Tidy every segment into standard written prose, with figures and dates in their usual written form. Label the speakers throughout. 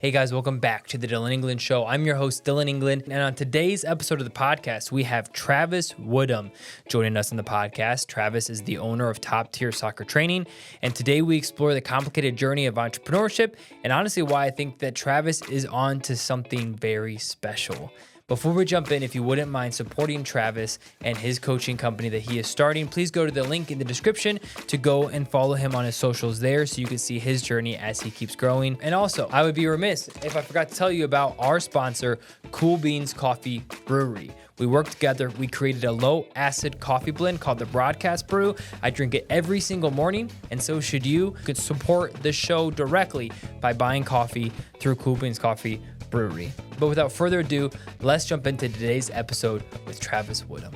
Speaker 1: Hey guys, welcome back to the Dillon England Show. I'm your host, Dillon England, and on today's episode of the podcast, we have Travis Woodham joining us in the podcast. Travis is the owner of Top Tier Soccer Training, and today we explore the complicated journey of entrepreneurship and honestly why I think that Travis is on to something very special. Before we jump in, if you wouldn't mind supporting Travis and his coaching company that he is starting, please go to the link in the description to go and follow him on his socials there so you can see his journey as he keeps growing. And also, I would be remiss if I forgot to tell you about our sponsor, Cool Beans Coffee Brewery. We worked together, we created a low-acid coffee blend called the Broadcast Brew. I drink it every single morning, and so should you. You can support the show directly by buying coffee through Cool Beans Coffee Brewery. But without further ado, let's jump into today's episode with Travis Woodham.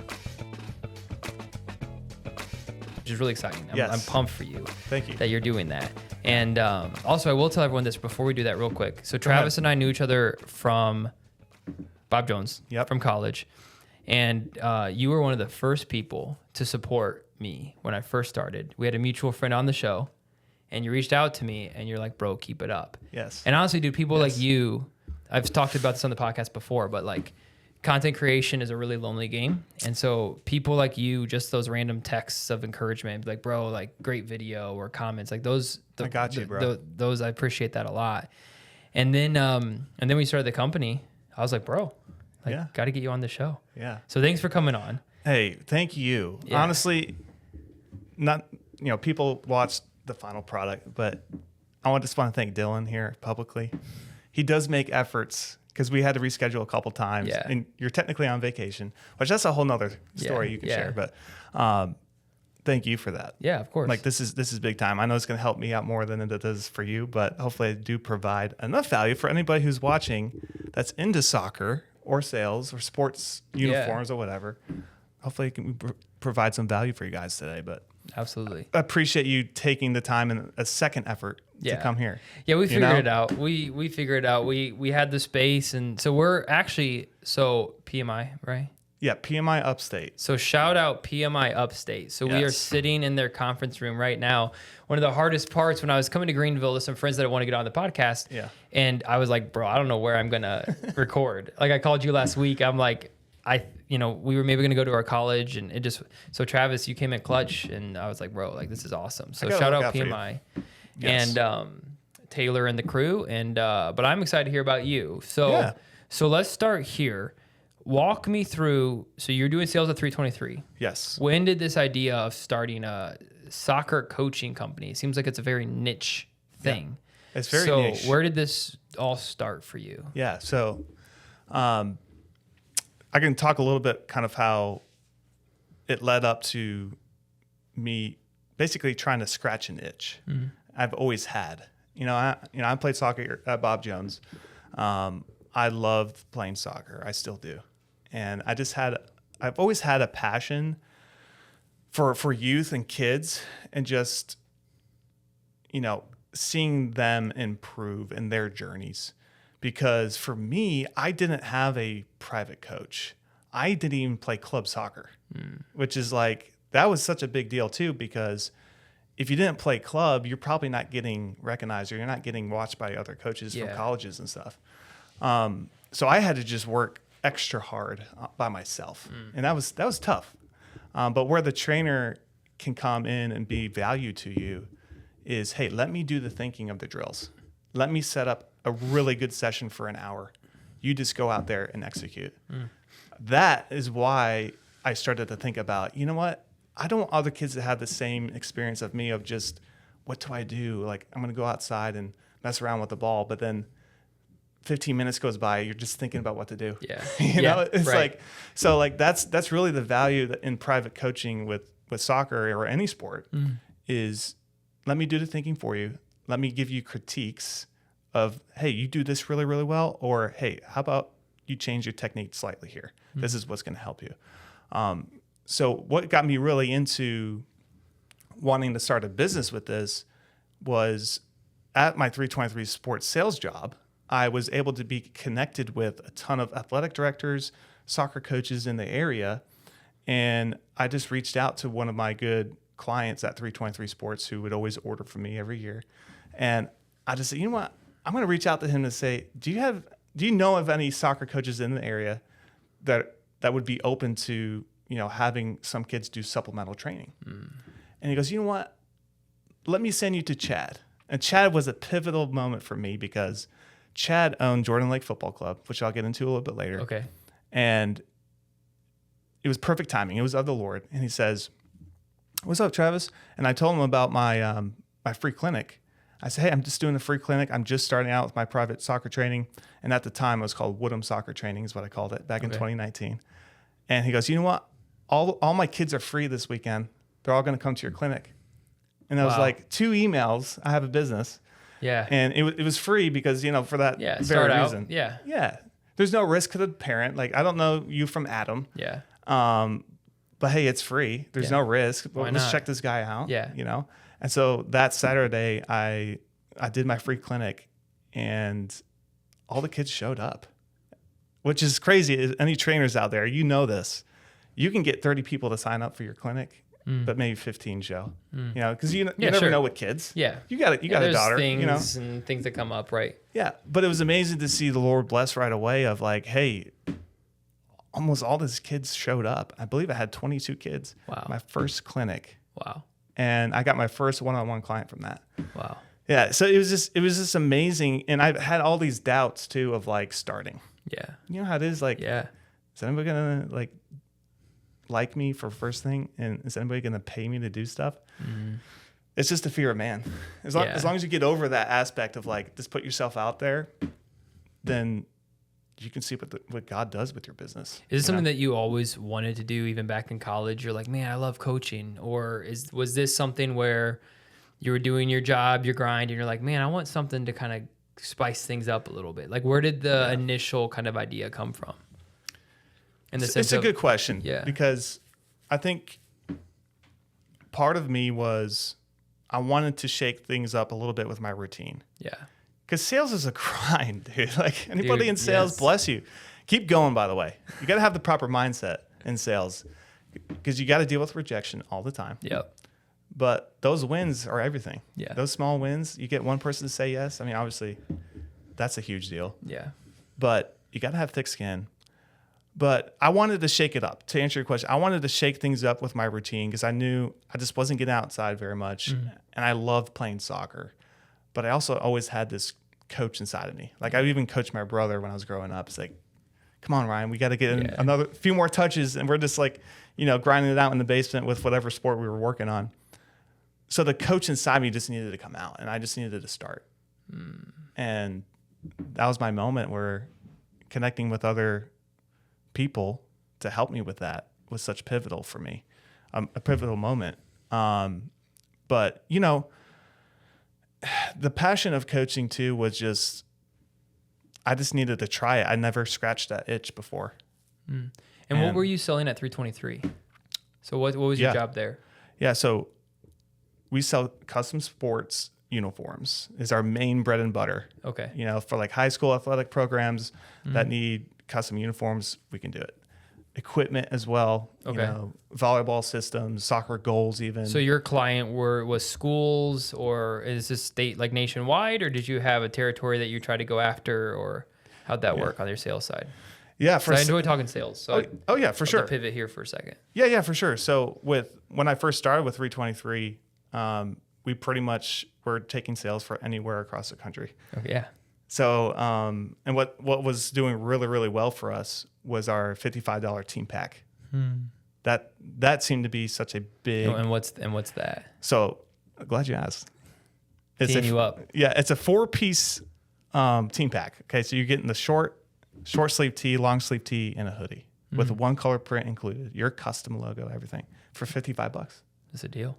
Speaker 1: Which is really exciting. I'm pumped for you.
Speaker 2: Thank you.
Speaker 1: That you're doing that. And also, I will tell everyone this before we do that real quick. So Travis and I knew each other from Bob Jones from college. And you were one of the first people to support me when I first started. We had a mutual friend on the show, and you reached out to me, and you're like, bro, keep it up.
Speaker 2: Yes.
Speaker 1: And honestly, dude, people like you, I've talked about this on the podcast before, but like content creation is a really lonely game. And so people like you, just those random texts of encouragement, like, bro, like great video or comments, like those.
Speaker 2: I got you, bro.
Speaker 1: Those, I appreciate that a lot. And then we started the company. I was like, bro, got to get you on the show.
Speaker 2: Yeah.
Speaker 1: So thanks for coming on.
Speaker 2: Hey, thank you. Yeah. Honestly, people watch the final product, but I just want to thank Dillon here publicly. He does make efforts because we had to reschedule a couple times, and you're technically on vacation, which that's a whole nother story you can share. But thank you for that.
Speaker 1: Yeah, of course.
Speaker 2: Like this is big time. I know it's going to help me out more than it does for you, but hopefully I do provide enough value for anybody who's watching that's into soccer or sales or sports uniforms or whatever. Hopefully it can provide some value for you guys today. But
Speaker 1: absolutely,
Speaker 2: I appreciate you taking the time and a second effort to come here.
Speaker 1: Yeah, we figured it out. We figured it out. We had the space, and so we're actually PMI, right?
Speaker 2: Yeah, PMI Upstate.
Speaker 1: So shout out PMI Upstate. So we are sitting in their conference room right now. One of the hardest parts when I was coming to Greenville to some friends that I want to get on the podcast. Yeah. And I was like, bro, I don't know where I'm gonna record. Like I called you last week. I'm like, we were maybe gonna go to our college, and so Travis, you came in clutch, and I was like, bro, like this is awesome. So shout out PMI and Taylor and the crew, and but I'm excited to hear about you. So let's start here. Walk me through. So you're doing sales at 323.
Speaker 2: Yes.
Speaker 1: When did this idea of starting a soccer coaching company? It seems like it's a very niche thing.
Speaker 2: Yeah, it's very niche.
Speaker 1: So where did this all start for you?
Speaker 2: Yeah. So I can talk a little bit kind of how it led up to me basically trying to scratch an itch. Mm-hmm. I've always had. I played soccer at Bob Jones. I loved playing soccer. I still do. And I've always had a passion for youth and kids and just, seeing them improve in their journeys. Because for me, I didn't have a private coach. I didn't even play club soccer, which is that was such a big deal too, because if you didn't play club, you're probably not getting recognized or you're not getting watched by other coaches from colleges and stuff. So I had to just work extra hard by myself, and that was tough. But where the trainer can come in and be value to you is, hey, let me do the thinking of the drills. Let me set up a really good session for an hour. You just go out there and execute. That is why I started to think about, you know what? I don't want other kids to have the same experience of me of just, what do I do? Like, I'm going to go outside and mess around with the ball, but then 15 minutes goes by, you're just thinking about what to do.
Speaker 1: Yeah.
Speaker 2: It's that's really the value that in private coaching with soccer or any sport is, let me do the thinking for you. Let me give you critiques of, hey, you do this really, really well, or hey, how about you change your technique slightly here? This is what's going to help you. So what got me really into wanting to start a business with this was at my 323 sports sales job, I was able to be connected with a ton of athletic directors, soccer coaches in the area. And I just reached out to one of my good clients at 323 Sports who would always order from me every year. And I just said, you know what? I'm going to reach out to him to say, do you know of any soccer coaches in the area that would be open to, having some kids do supplemental training? And he goes, you know what? Let me send you to Chad. And Chad was a pivotal moment for me because Chad owned Jordan Lake Football Club, which I'll get into a little bit later.
Speaker 1: Okay.
Speaker 2: And it was perfect timing. It was of the Lord. And he says, what's up, Travis? And I told him about my my free clinic. I said, hey, I'm just doing a free clinic. I'm just starting out with my private soccer training. And at the time, it was called Woodham Soccer Training is what I called it back in 2019. And he goes, you know what? All my kids are free this weekend. They're all going to come to your clinic. And that was like 2 emails. I have a business.
Speaker 1: Yeah.
Speaker 2: And it was free because, for that very reason.
Speaker 1: Yeah.
Speaker 2: Yeah. There's no risk to the parent. Like, I don't know you from Adam.
Speaker 1: Yeah.
Speaker 2: But hey, it's free. There's no risk. Well, let's check this guy out.
Speaker 1: Yeah.
Speaker 2: And so that Saturday, I did my free clinic, and all the kids showed up, which is crazy. Any trainers out there, this. You can get 30 people to sign up for your clinic, but maybe 15 show. Because you never know with kids.
Speaker 1: Yeah.
Speaker 2: You got a daughter.
Speaker 1: Things and things that come up, right?
Speaker 2: Yeah. But it was amazing to see the Lord bless right away of like, hey, almost all these kids showed up. I believe I had 22 kids.
Speaker 1: Wow.
Speaker 2: My first clinic.
Speaker 1: Wow.
Speaker 2: And I got my first one-on-one client from that.
Speaker 1: Wow.
Speaker 2: Yeah. So it was just amazing. And I had all these doubts too of like starting.
Speaker 1: Yeah.
Speaker 2: You know how it is? Like, is anybody going to like me for first thing? And is anybody going to pay me to do stuff? Mm-hmm. It's just the fear of man. As long as you get over that aspect of like, just put yourself out there, then you can see what God does with your business.
Speaker 1: Is it something that you always wanted to do even back in college? You're like, man, I love coaching. Or was this something where you were doing your job, your grind, and you're like, man, I want something to kind of spice things up a little bit? Like, where did the initial kind of idea come from?
Speaker 2: It's a good question. Yeah. Because I think part of me was I wanted to shake things up a little bit with my routine. Yeah. Because sales is a grind, dude. Like anybody in sales, bless you. Keep going, by the way. You got to have the proper mindset in sales because you got to deal with rejection all the time. Yep. But those wins are everything. Yeah. Those small wins, you get one person to say yes. I mean, obviously, that's a huge deal. Yeah. But you got to have thick skin. But I wanted to shake it up. To answer your question, I wanted to shake things up with my routine because I knew I just wasn't getting outside very much. Mm-hmm. And I loved playing soccer. But I also always had this coach inside of me. Like I even coached my brother when I was growing up. It's like, come on, Ryan, we got to get in another few more touches. And we're just like, grinding it out in the basement with whatever sport we were working on. So the coach inside me just needed to come out and I just needed to start. And that was my moment where connecting with other people to help me with that was such pivotal for me, a pivotal moment. But, the passion of coaching too was I just needed to try it. I never scratched that itch before.
Speaker 1: And what were you selling at 323? So what was your job there? Yeah.
Speaker 2: So we sell custom sports uniforms is our main bread and butter. Okay. For like high school athletic programs that need custom uniforms, we can do it. Equipment as well. Okay. Volleyball systems, soccer goals even.
Speaker 1: So your client was schools, or is this state like nationwide, or did you have a territory that you try to go after, or how'd that work on your sales side?
Speaker 2: Yeah,
Speaker 1: I enjoy talking sales. So
Speaker 2: for sure.
Speaker 1: Pivot here for a second.
Speaker 2: Yeah, for sure. So when I first started with 323, we pretty much were taking sales for anywhere across the country.
Speaker 1: Okay. Yeah.
Speaker 2: So, and what was doing really, really well for us was our $55 team pack. That seemed to be such a big.
Speaker 1: And what's that?
Speaker 2: So, I'm glad you asked.
Speaker 1: Teeing you up.
Speaker 2: Yeah, it's a 4-piece team pack. Okay, so you're getting the short sleeve tee, long sleeve tee, and a hoodie with one color print included, your custom logo, everything for $55.
Speaker 1: That's a deal.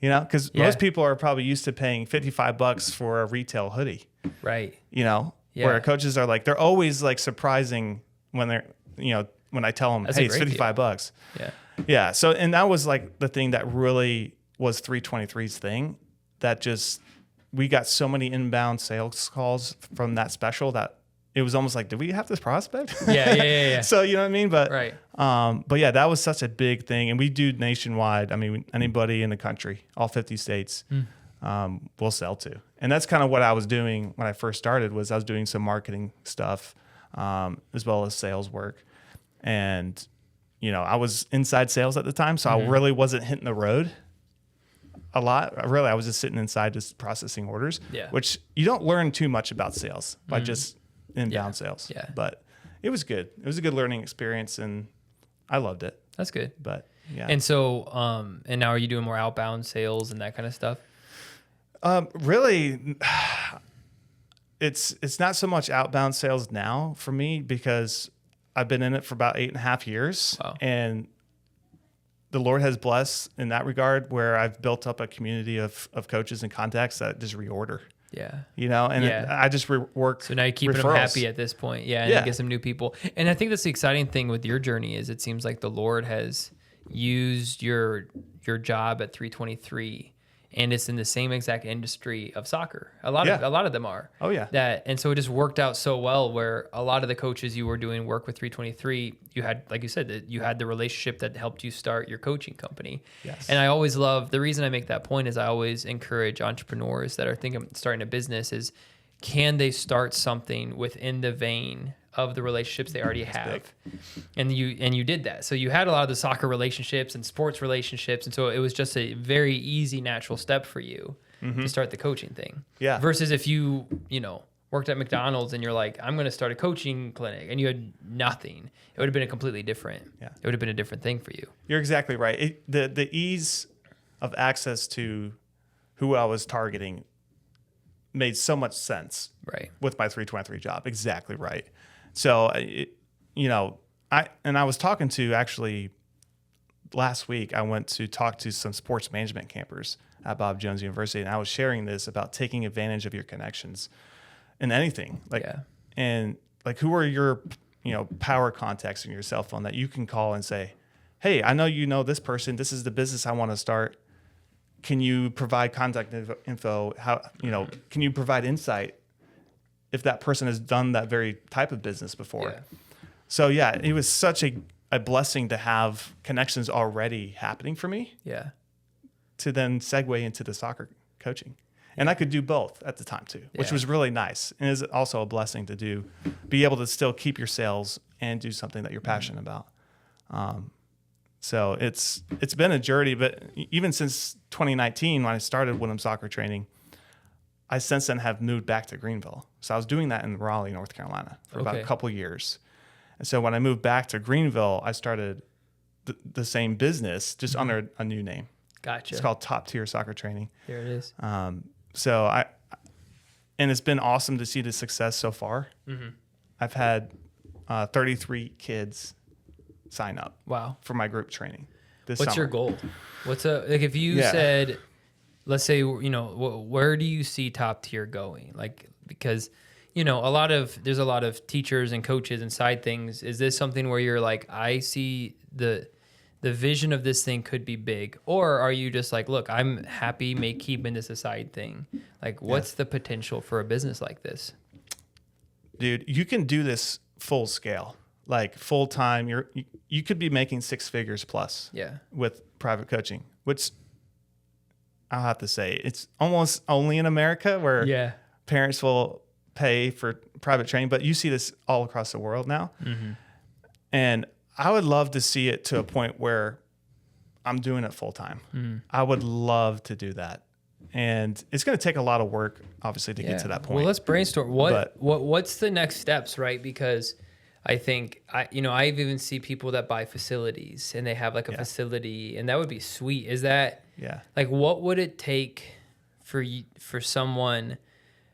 Speaker 2: Because most people are probably used to paying $55 for a retail hoodie. Right. Where coaches are like, they're always like surprising when they're, when I tell them, hey, it's $55. Yeah. Yeah. So, and that was like the thing that really was 323's thing that we got so many inbound sales calls from that special that it was almost like, did we have this prospect?
Speaker 1: Yeah.
Speaker 2: So, you know what I mean? But, but yeah, that was such a big thing. And we do nationwide. I mean, anybody in the country, all 50 states, we'll sell to. And that's kind of what I was doing when I first started. Was I was doing some marketing stuff, as well as sales work. And, I was inside sales at the time, so I really wasn't hitting the road a lot. Really, I was just sitting inside just processing orders, which you don't learn too much about sales by just inbound sales.
Speaker 1: Yeah.
Speaker 2: But it was good. It was a good learning experience, and I loved it.
Speaker 1: That's good.
Speaker 2: But yeah.
Speaker 1: And so, and now are you doing more outbound sales and that kind of stuff?
Speaker 2: Really, it's not so much outbound sales now for me because I've been in it for about 8.5 years.
Speaker 1: Wow.
Speaker 2: And the Lord has blessed in that regard where I've built up a community of coaches and contacts that just reorder.
Speaker 1: Yeah.
Speaker 2: I just work.
Speaker 1: So now you're keeping them happy at this point. Yeah. And you get some new people. And I think that's the exciting thing with your journey is it seems like the Lord has used your job at 323 and it's in the same exact industry of soccer. A lot of them are.
Speaker 2: Oh yeah.
Speaker 1: And so it just worked out so well where a lot of the coaches you were doing work with 323, you had, like you said, that you had the relationship that helped you start your coaching company.
Speaker 2: Yes.
Speaker 1: And I always love, the reason I make that point is I always encourage entrepreneurs that are thinking of starting a business is, can they start something within the vein of the relationships they already have? And you did that. So you had a lot of the soccer relationships and sports relationships. And so it was just a very easy, natural step for you to start the coaching thing.
Speaker 2: Yeah.
Speaker 1: Versus if you worked at McDonald's and you're like, I'm going to start a coaching clinic and you had nothing, it would have been a completely different. Yeah. It would have been a different thing for you.
Speaker 2: You're exactly right. The ease of access to who I was targeting made so much sense.
Speaker 1: Right.
Speaker 2: With my 323 job. Exactly right. So, I was talking to actually last week, I went to talk to some sports management campers at Bob Jones University, and I was sharing this about taking advantage of your connections in anything. And who are your, power contacts in your cell phone that you can call and say, hey, I know you know this person. This is the business I want to start. Can you provide contact info? Can you provide insight if that person has done that very type of business before? Yeah. So yeah, it was such a blessing to have connections already happening for me.
Speaker 1: Yeah.
Speaker 2: To then segue into the soccer coaching. And I could do both at the time too, which was really nice. And is also a blessing to be able to still keep your sales and do something that you're passionate about. So it's been a journey, but even since 2019, when I started Woodham soccer training, I since then have moved back to Greenville. So I was doing that in Raleigh, North Carolina for about a couple of years. And so when I moved back to Greenville, I started the same business, just under a new name.
Speaker 1: Gotcha.
Speaker 2: It's called Top Tier Soccer Training.
Speaker 1: There it is.
Speaker 2: And it's been awesome to see the success so far. Mm-hmm. I've had 33 kids sign up.
Speaker 1: Wow.
Speaker 2: For my group training this
Speaker 1: What's
Speaker 2: summer.
Speaker 1: Your goal? If you said, let's say, where do you see Top Tier going? Because, there's a lot of teachers and coaches and side things. Is this something where you're like, I see the vision of this thing could be big? Or are you just like, look, I'm happy keeping this a side thing? What's the potential for a business like this?
Speaker 2: Dude, you can do this full scale, full time. You could be making 6 figures plus with private coaching, which I'll have to say it's almost only in America where parents will pay for private training, but you see this all across the world now. Mm-hmm. And I would love to see it to a point where I'm doing it full time. Mm. I would love to do that. And it's going to take a lot of work, obviously, to get to that point.
Speaker 1: Well, let's brainstorm. What's the next steps, right? Because I think, I even see people that buy facilities and they have a facility, and that would be sweet. Is that, what would it take for someone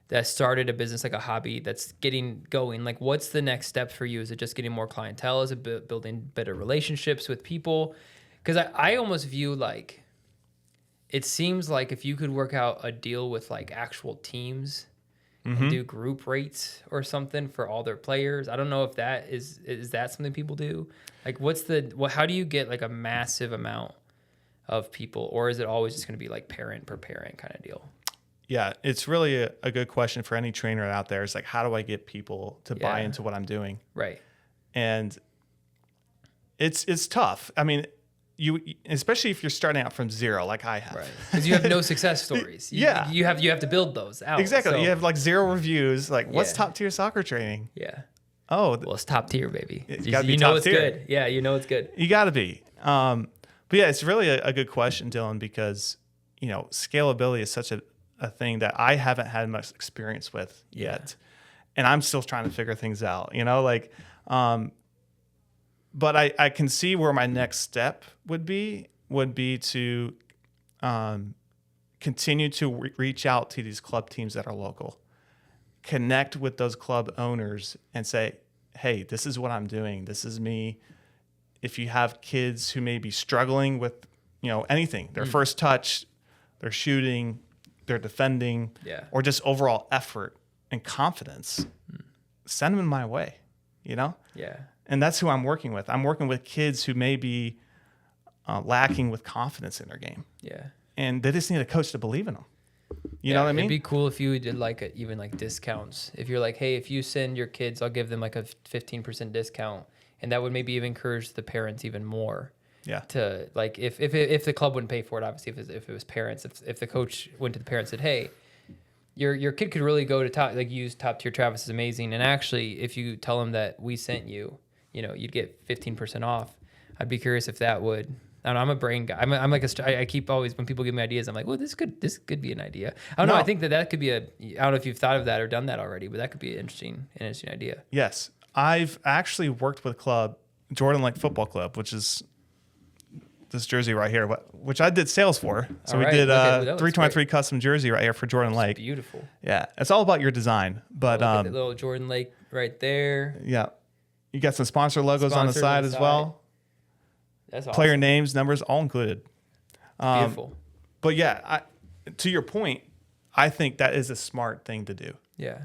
Speaker 1: that started a business, a hobby that's getting going? What's the next step for you? Is it just getting more clientele? Is it building better relationships with people? Because I almost view it seems like if you could work out a deal with actual teams and do group rates or something for all their players. I don't know if that is that something people do? How do you get a massive amount of people, or is it always just going to be parent per parent kind of deal?
Speaker 2: Yeah, it's really a good question for any trainer out there. It's how do I get people to buy into what I'm doing?
Speaker 1: Right.
Speaker 2: And it's tough. I mean, especially if you're starting out from zero, like I have.
Speaker 1: Right. Because you have no success stories.
Speaker 2: Yeah.
Speaker 1: You have to build those out.
Speaker 2: Exactly.
Speaker 1: So,
Speaker 2: You have like 0 reviews. Like, what's
Speaker 1: Yeah.
Speaker 2: top tier soccer training?
Speaker 1: yeah.
Speaker 2: Oh,
Speaker 1: Well, it's top tier, baby.
Speaker 2: It's
Speaker 1: You,
Speaker 2: gotta be
Speaker 1: you know
Speaker 2: top
Speaker 1: it's
Speaker 2: tier.
Speaker 1: good. Yeah, you know it's good.
Speaker 2: you got to be. But yeah, it's really a good question, Dylan, because, scalability is such a thing that I haven't had much experience with yet. And I'm still trying to figure things out, but I can see where my next step would be to continue to reach out to these club teams that are local, connect with those club owners and say, hey, this is what I'm doing. This is me. If you have kids who may be struggling with, anything, their first touch, their shooting, their defending, or just overall effort and confidence, send them my way,
Speaker 1: Yeah.
Speaker 2: And that's who I'm working with. I'm working with kids who may be lacking with confidence in their game.
Speaker 1: Yeah.
Speaker 2: And they just need a coach to believe in them. You know what I mean?
Speaker 1: It'd be cool if you did even discounts. If you're like, hey, if you send your kids, I'll give them like a 15% discount. And that would maybe even encourage the parents even more.
Speaker 2: Yeah.
Speaker 1: To like, if the club wouldn't pay for it, obviously, if it was parents, if the coach went to the parents and said, hey, your kid could really go to use top tier Travis is amazing. And actually, if you tell them that we sent you, you'd get 15% off. I'd be curious if that would. I don't know, I'm a brain guy. I'm like I keep always, when people give me ideas, I'm like, well, this could be an idea. I don't know. I think that could be I don't know if you've thought of that or done that already, but that could be an interesting idea.
Speaker 2: Yes. I've actually worked with Jordan Lake Football Club, which is this jersey right here, which I did sales for. So we did a 323 custom jersey right here for Jordan Lake.
Speaker 1: Beautiful.
Speaker 2: Yeah. It's all about your design. But
Speaker 1: Look at the little Jordan Lake right there.
Speaker 2: Yeah. You got some sponsor logos on the side as well.
Speaker 1: That's awesome.
Speaker 2: Player names, numbers, all included.
Speaker 1: Beautiful.
Speaker 2: But yeah, to your point, I think that is a smart thing to do.
Speaker 1: Yeah.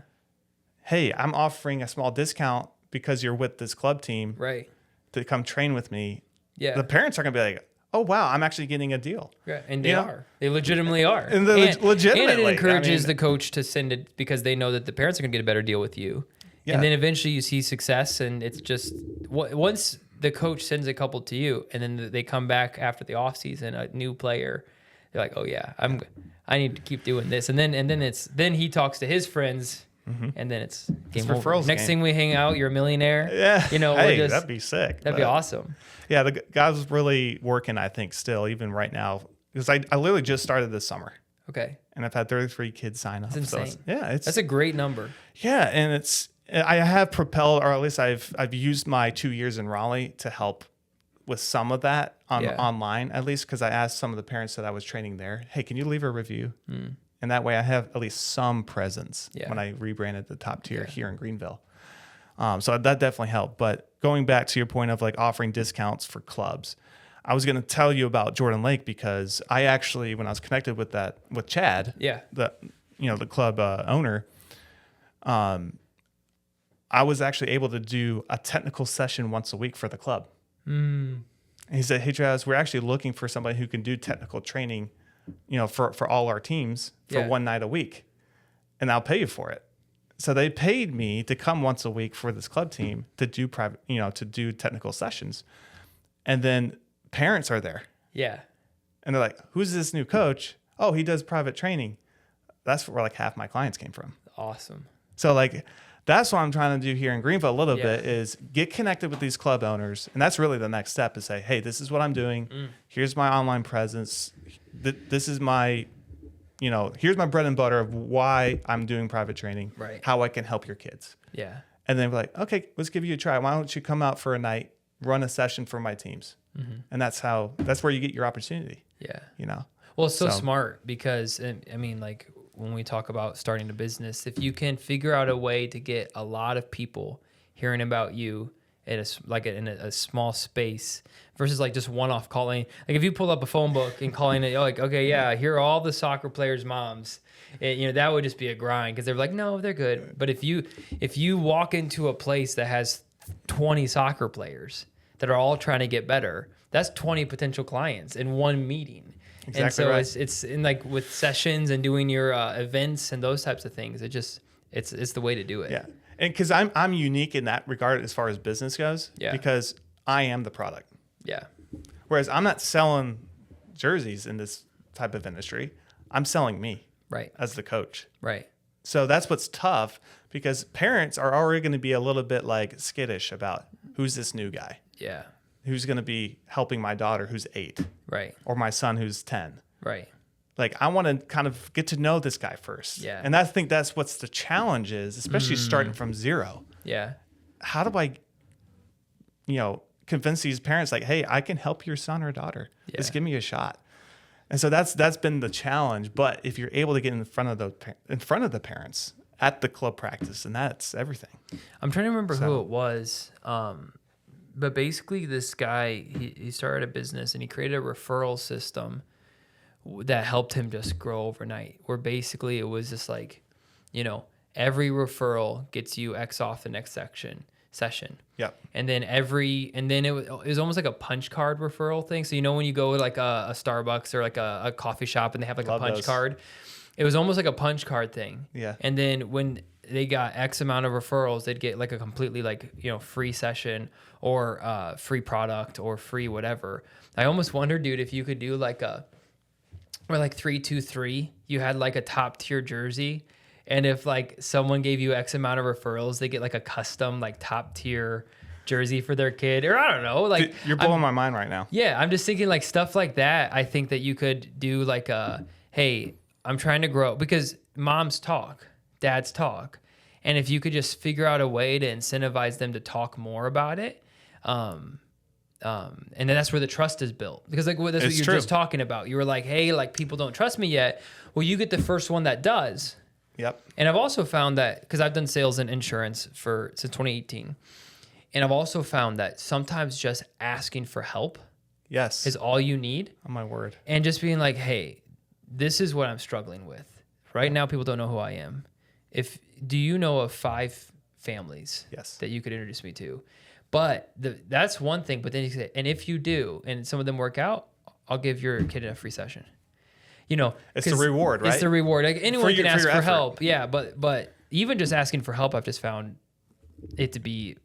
Speaker 2: Hey, I'm offering a small discount because you're with this club team,
Speaker 1: right,
Speaker 2: to come train with me.
Speaker 1: Yeah.
Speaker 2: The parents are going to be like, oh, wow, I'm actually getting a deal.
Speaker 1: Yeah, and they are. They legitimately are.
Speaker 2: And legitimately.
Speaker 1: And it encourages the coach to send it because they know that the parents are going to get a better deal with you. Yeah. And then eventually you see success, and it's just once the coach sends a couple to you, and then they come back after the offseason, a new player, they're like, oh yeah, I need to keep doing this, and then he talks to his friends, and then it's game over. Next thing we hang out, you're a millionaire.
Speaker 2: Yeah, hey, that'd be sick.
Speaker 1: That'd be awesome.
Speaker 2: Yeah, the guy's really working, I think, still even right now, because I literally just started this summer.
Speaker 1: Okay.
Speaker 2: And I've had 33 kids sign up.
Speaker 1: That's insane.
Speaker 2: So
Speaker 1: that's a great number.
Speaker 2: Yeah, and I have propelled, or at least I've used my 2 years in Raleigh to help with some of that online, at least, because I asked some of the parents that I was training there, hey, can you leave a review? And that way I have at least some presence when I rebranded the top tier here in Greenville. So that definitely helped. But going back to your point of like offering discounts for clubs, I was going to tell you about Jordan Lake because I actually, when I was connected with Chad, the club owner, I was actually able to do a technical session once a week for the club. And he said, hey, Travis, we're actually looking for somebody who can do technical training, for all our teams for one night a week, and I'll pay you for it. So they paid me to come once a week for this club team to do private, to do technical sessions. And then parents are there. Yeah. And they're like, who's this new coach? Oh, he does private training. That's where like half my clients came from.
Speaker 1: Awesome.
Speaker 2: So like, that's what I'm trying to do here in Greenville a little bit is get connected with these club owners. And that's really the next step is say, hey, this is what I'm doing. Here's my online presence. This is my, here's my bread and butter of why I'm doing private training, how I can help your kids. Yeah. And then we're like, okay, let's give you a try. Why don't you come out for a night, run a session for my teams? And that's where you get your opportunity. Yeah.
Speaker 1: Well, it's so smart because, I mean, like, when we talk about starting a business, if you can figure out a way to get a lot of people hearing about you in a small space versus like just one-off calling, like if you pull up a phone book and calling it like, okay, yeah, here are all the soccer players' moms, that would just be a grind because they're like, no, they're good. But if you walk into a place that has 20 soccer players that are all trying to get better, that's 20 potential clients in one meeting. Exactly. And so it's in like with sessions and doing your events and those types of things. It's the way to do it.
Speaker 2: Yeah, and because I'm unique in that regard as far as business goes. Yeah. Because I am the product. Yeah. Whereas I'm not selling jerseys in this type of industry. I'm selling me as the coach.
Speaker 1: Right.
Speaker 2: So that's what's tough, because parents are already going to be a little bit like skittish about who's this new guy.
Speaker 1: Yeah.
Speaker 2: Who's going to be helping my daughter who's 8.
Speaker 1: Right.
Speaker 2: Or my son who's 10.
Speaker 1: Right.
Speaker 2: Like, I want to kind of get to know this guy first.
Speaker 1: Yeah.
Speaker 2: And I think that's what's the challenge is, especially starting from zero.
Speaker 1: Yeah.
Speaker 2: How do I, convince these parents like, hey, I can help your son or daughter.
Speaker 1: Yeah.
Speaker 2: Just give me a shot. And so that's been the challenge. But if you're able to get in front of the parents at the club practice, and that's everything.
Speaker 1: I'm trying to remember who it was. But basically this guy, he started a business and he created a referral system that helped him just grow overnight, where basically it was just like, every referral gets you X off the next session.
Speaker 2: Yep.
Speaker 1: And then it was almost like a punch card referral thing. So, when you go to like a Starbucks or like a coffee shop and they have like a punch card, it was almost like a punch card thing.
Speaker 2: Yeah.
Speaker 1: And then when they got X amount of referrals, they'd get like a completely free session or free product or free whatever. I almost wonder, dude, if you could do like 3-2-3, you had like a top tier jersey. And if like someone gave you X amount of referrals, they get like a custom like top tier jersey for their kid, or I don't know. Like,
Speaker 2: dude, you're blowing my mind right now.
Speaker 1: Yeah, I'm just thinking like stuff like that. I think that you could do like hey, I'm trying to grow, because moms talk, dads talk, and if you could just figure out a way to incentivize them to talk more about it, and then that's where the trust is built. Because that's what you're just talking about. You were like, hey, like people don't trust me yet. Well, you get the first one that does.
Speaker 2: Yep.
Speaker 1: And I've also found that, because I've done sales and insurance since 2018, and I've also found that sometimes just asking for help is all you need.
Speaker 2: Oh my word.
Speaker 1: And just being like, hey, this is what I'm struggling with. Right now, people don't know who I am. Do you know of 5 families that you could introduce me to? But that's one thing. But then you say, and if you do, and some of them work out, I'll give your kid a free session.
Speaker 2: It's the reward, right?
Speaker 1: It's the reward. Like anyone can ask for help. Yeah, but even just asking for help, I've just found it to be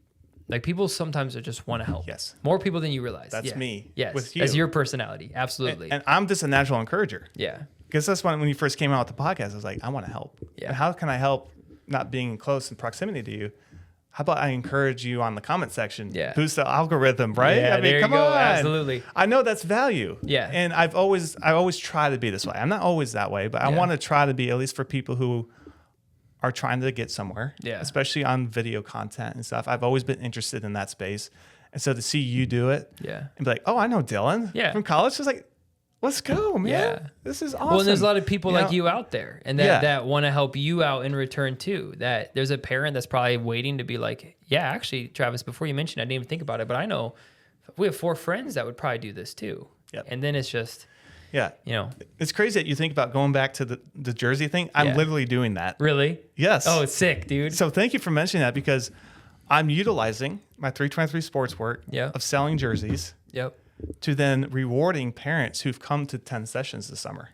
Speaker 1: like people sometimes just want to help.
Speaker 2: Yes.
Speaker 1: More people than you realize.
Speaker 2: That's me.
Speaker 1: Yes.
Speaker 2: With you.
Speaker 1: That's your personality. Absolutely.
Speaker 2: And I'm just a natural encourager.
Speaker 1: Yeah.
Speaker 2: Because that's when you first came out with the podcast, I was like, I want to help.
Speaker 1: Yeah.
Speaker 2: And how can I help not being close in proximity to you? How about I encourage you on the comment section?
Speaker 1: Yeah.
Speaker 2: Boost the algorithm, right?
Speaker 1: Yeah,
Speaker 2: I mean, come
Speaker 1: go.
Speaker 2: on.
Speaker 1: Absolutely.
Speaker 2: I know that's value.
Speaker 1: Yeah.
Speaker 2: And I always try to be this way. I'm not always that way, but I want to try to be, at least for people who are trying to get somewhere.
Speaker 1: Yeah.
Speaker 2: Especially on video content and stuff. I've always been interested in that space. And so to see you do it and be like, oh, I know Dillon from college. It's like, let's go, man. Yeah. This is awesome.
Speaker 1: Well, and there's a lot of people like you out there, and that want to help you out in return too. That there's a parent that's probably waiting to be like, yeah, actually, Travis, before you mentioned, I didn't even think about it, but I know we have 4 friends that would probably do this too.
Speaker 2: Yep.
Speaker 1: And then it's just,
Speaker 2: it's crazy that you think about going back to the jersey thing. I'm literally doing that.
Speaker 1: Really?
Speaker 2: Yes.
Speaker 1: Oh, it's sick, dude.
Speaker 2: So thank you for mentioning that, because I'm utilizing my 323 sports work of selling jerseys.
Speaker 1: Yep.
Speaker 2: To then rewarding parents who've come to 10 sessions this summer.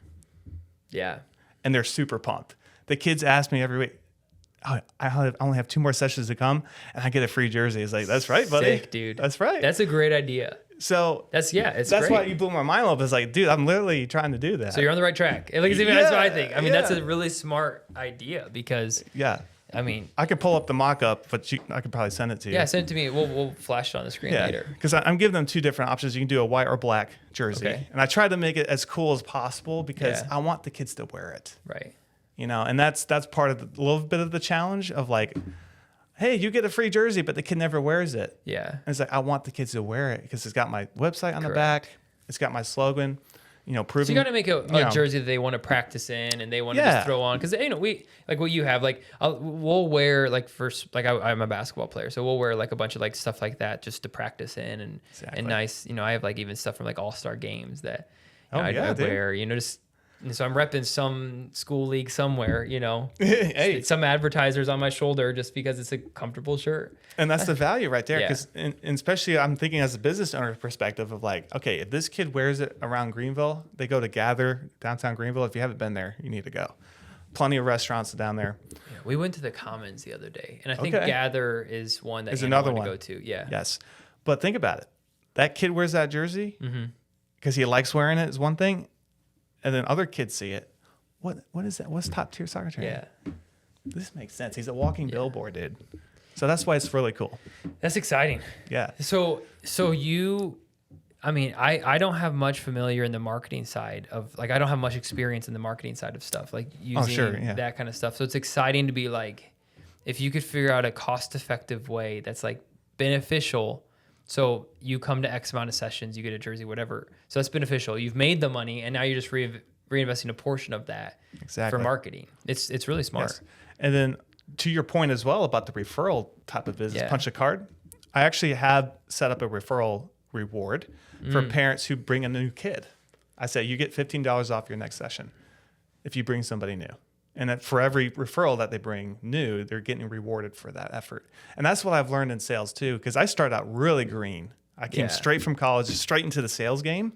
Speaker 1: Yeah.
Speaker 2: And they're super pumped. The kids ask me every week, oh, I only have 2 more sessions to come, and I get a free jersey. It's like, that's right, buddy.
Speaker 1: Sick, dude.
Speaker 2: That's right.
Speaker 1: That's a great idea.
Speaker 2: So
Speaker 1: that's
Speaker 2: great. Why you blew my mind up. It's like, dude, I'm literally trying to do that.
Speaker 1: So you're on the right track. That's what I think. I mean, that's a really smart idea, because I mean,
Speaker 2: I could pull up the mock-up, but I could probably send it to you.
Speaker 1: Yeah, send it to me. We'll flash it on the screen later.
Speaker 2: Because I'm giving them 2 different options. You can do a white or black jersey. Okay. And I try to make it as cool as possible, because I want the kids to wear it.
Speaker 1: Right.
Speaker 2: And that's part of a little bit of the challenge of like, hey, you get a free jersey, but the kid never wears it.
Speaker 1: Yeah.
Speaker 2: And it's like, I want the kids to wear it, because it's got my website on the back. It's got my slogan. Proving.
Speaker 1: So you got to make a jersey that they want to practice in, and they want to just throw on, because we like what you have. Like we'll wear I'm a basketball player, so we'll wear like a bunch of like stuff like that just to practice in, and nice. I have like even stuff from like All-Star games that I wear. Just. And so I'm repping some school league somewhere,
Speaker 2: Hey.
Speaker 1: Some advertisers on my shoulder just because it's a comfortable shirt.
Speaker 2: And that's the value right there. Because and especially I'm thinking as a business owner perspective of like, okay, if this kid wears it around Greenville, they go to Gather, downtown Greenville. If you haven't been there, you need to go. Plenty of restaurants down there.
Speaker 1: Yeah, we went to the Commons the other day. And I think Gather is one that
Speaker 2: is another one
Speaker 1: to go to. Yeah.
Speaker 2: Yes. But think about it. That kid wears that jersey.
Speaker 1: Mm-hmm.
Speaker 2: because he likes wearing it is one thing, and then other kids see it. What is that? What's top tier soccer training?
Speaker 1: Yeah.
Speaker 2: This makes sense. He's a walking billboard, dude. So that's why it's really cool.
Speaker 1: That's exciting.
Speaker 2: Yeah.
Speaker 1: So you, I mean, I don't have much familiar in the marketing side of, like, I don't have much experience in the marketing side of stuff, like using that kind of stuff. So it's exciting to be like, if you could figure out a cost-effective way that's like beneficial. So you come to X amount of sessions, you get a jersey, whatever. So that's beneficial. You've made the money, and now you're just reinvesting a portion of that for marketing. It's really smart.
Speaker 2: Yes. And then to your point as well about the referral type of business, punch a card. I actually have set up a referral reward for parents who bring a new kid. I say you get $15 off your next session if you bring somebody new. And that for every referral that they bring new, they're getting rewarded for that effort. And that's what I've learned in sales too, because I started out really green. I came straight from college, straight into the sales game.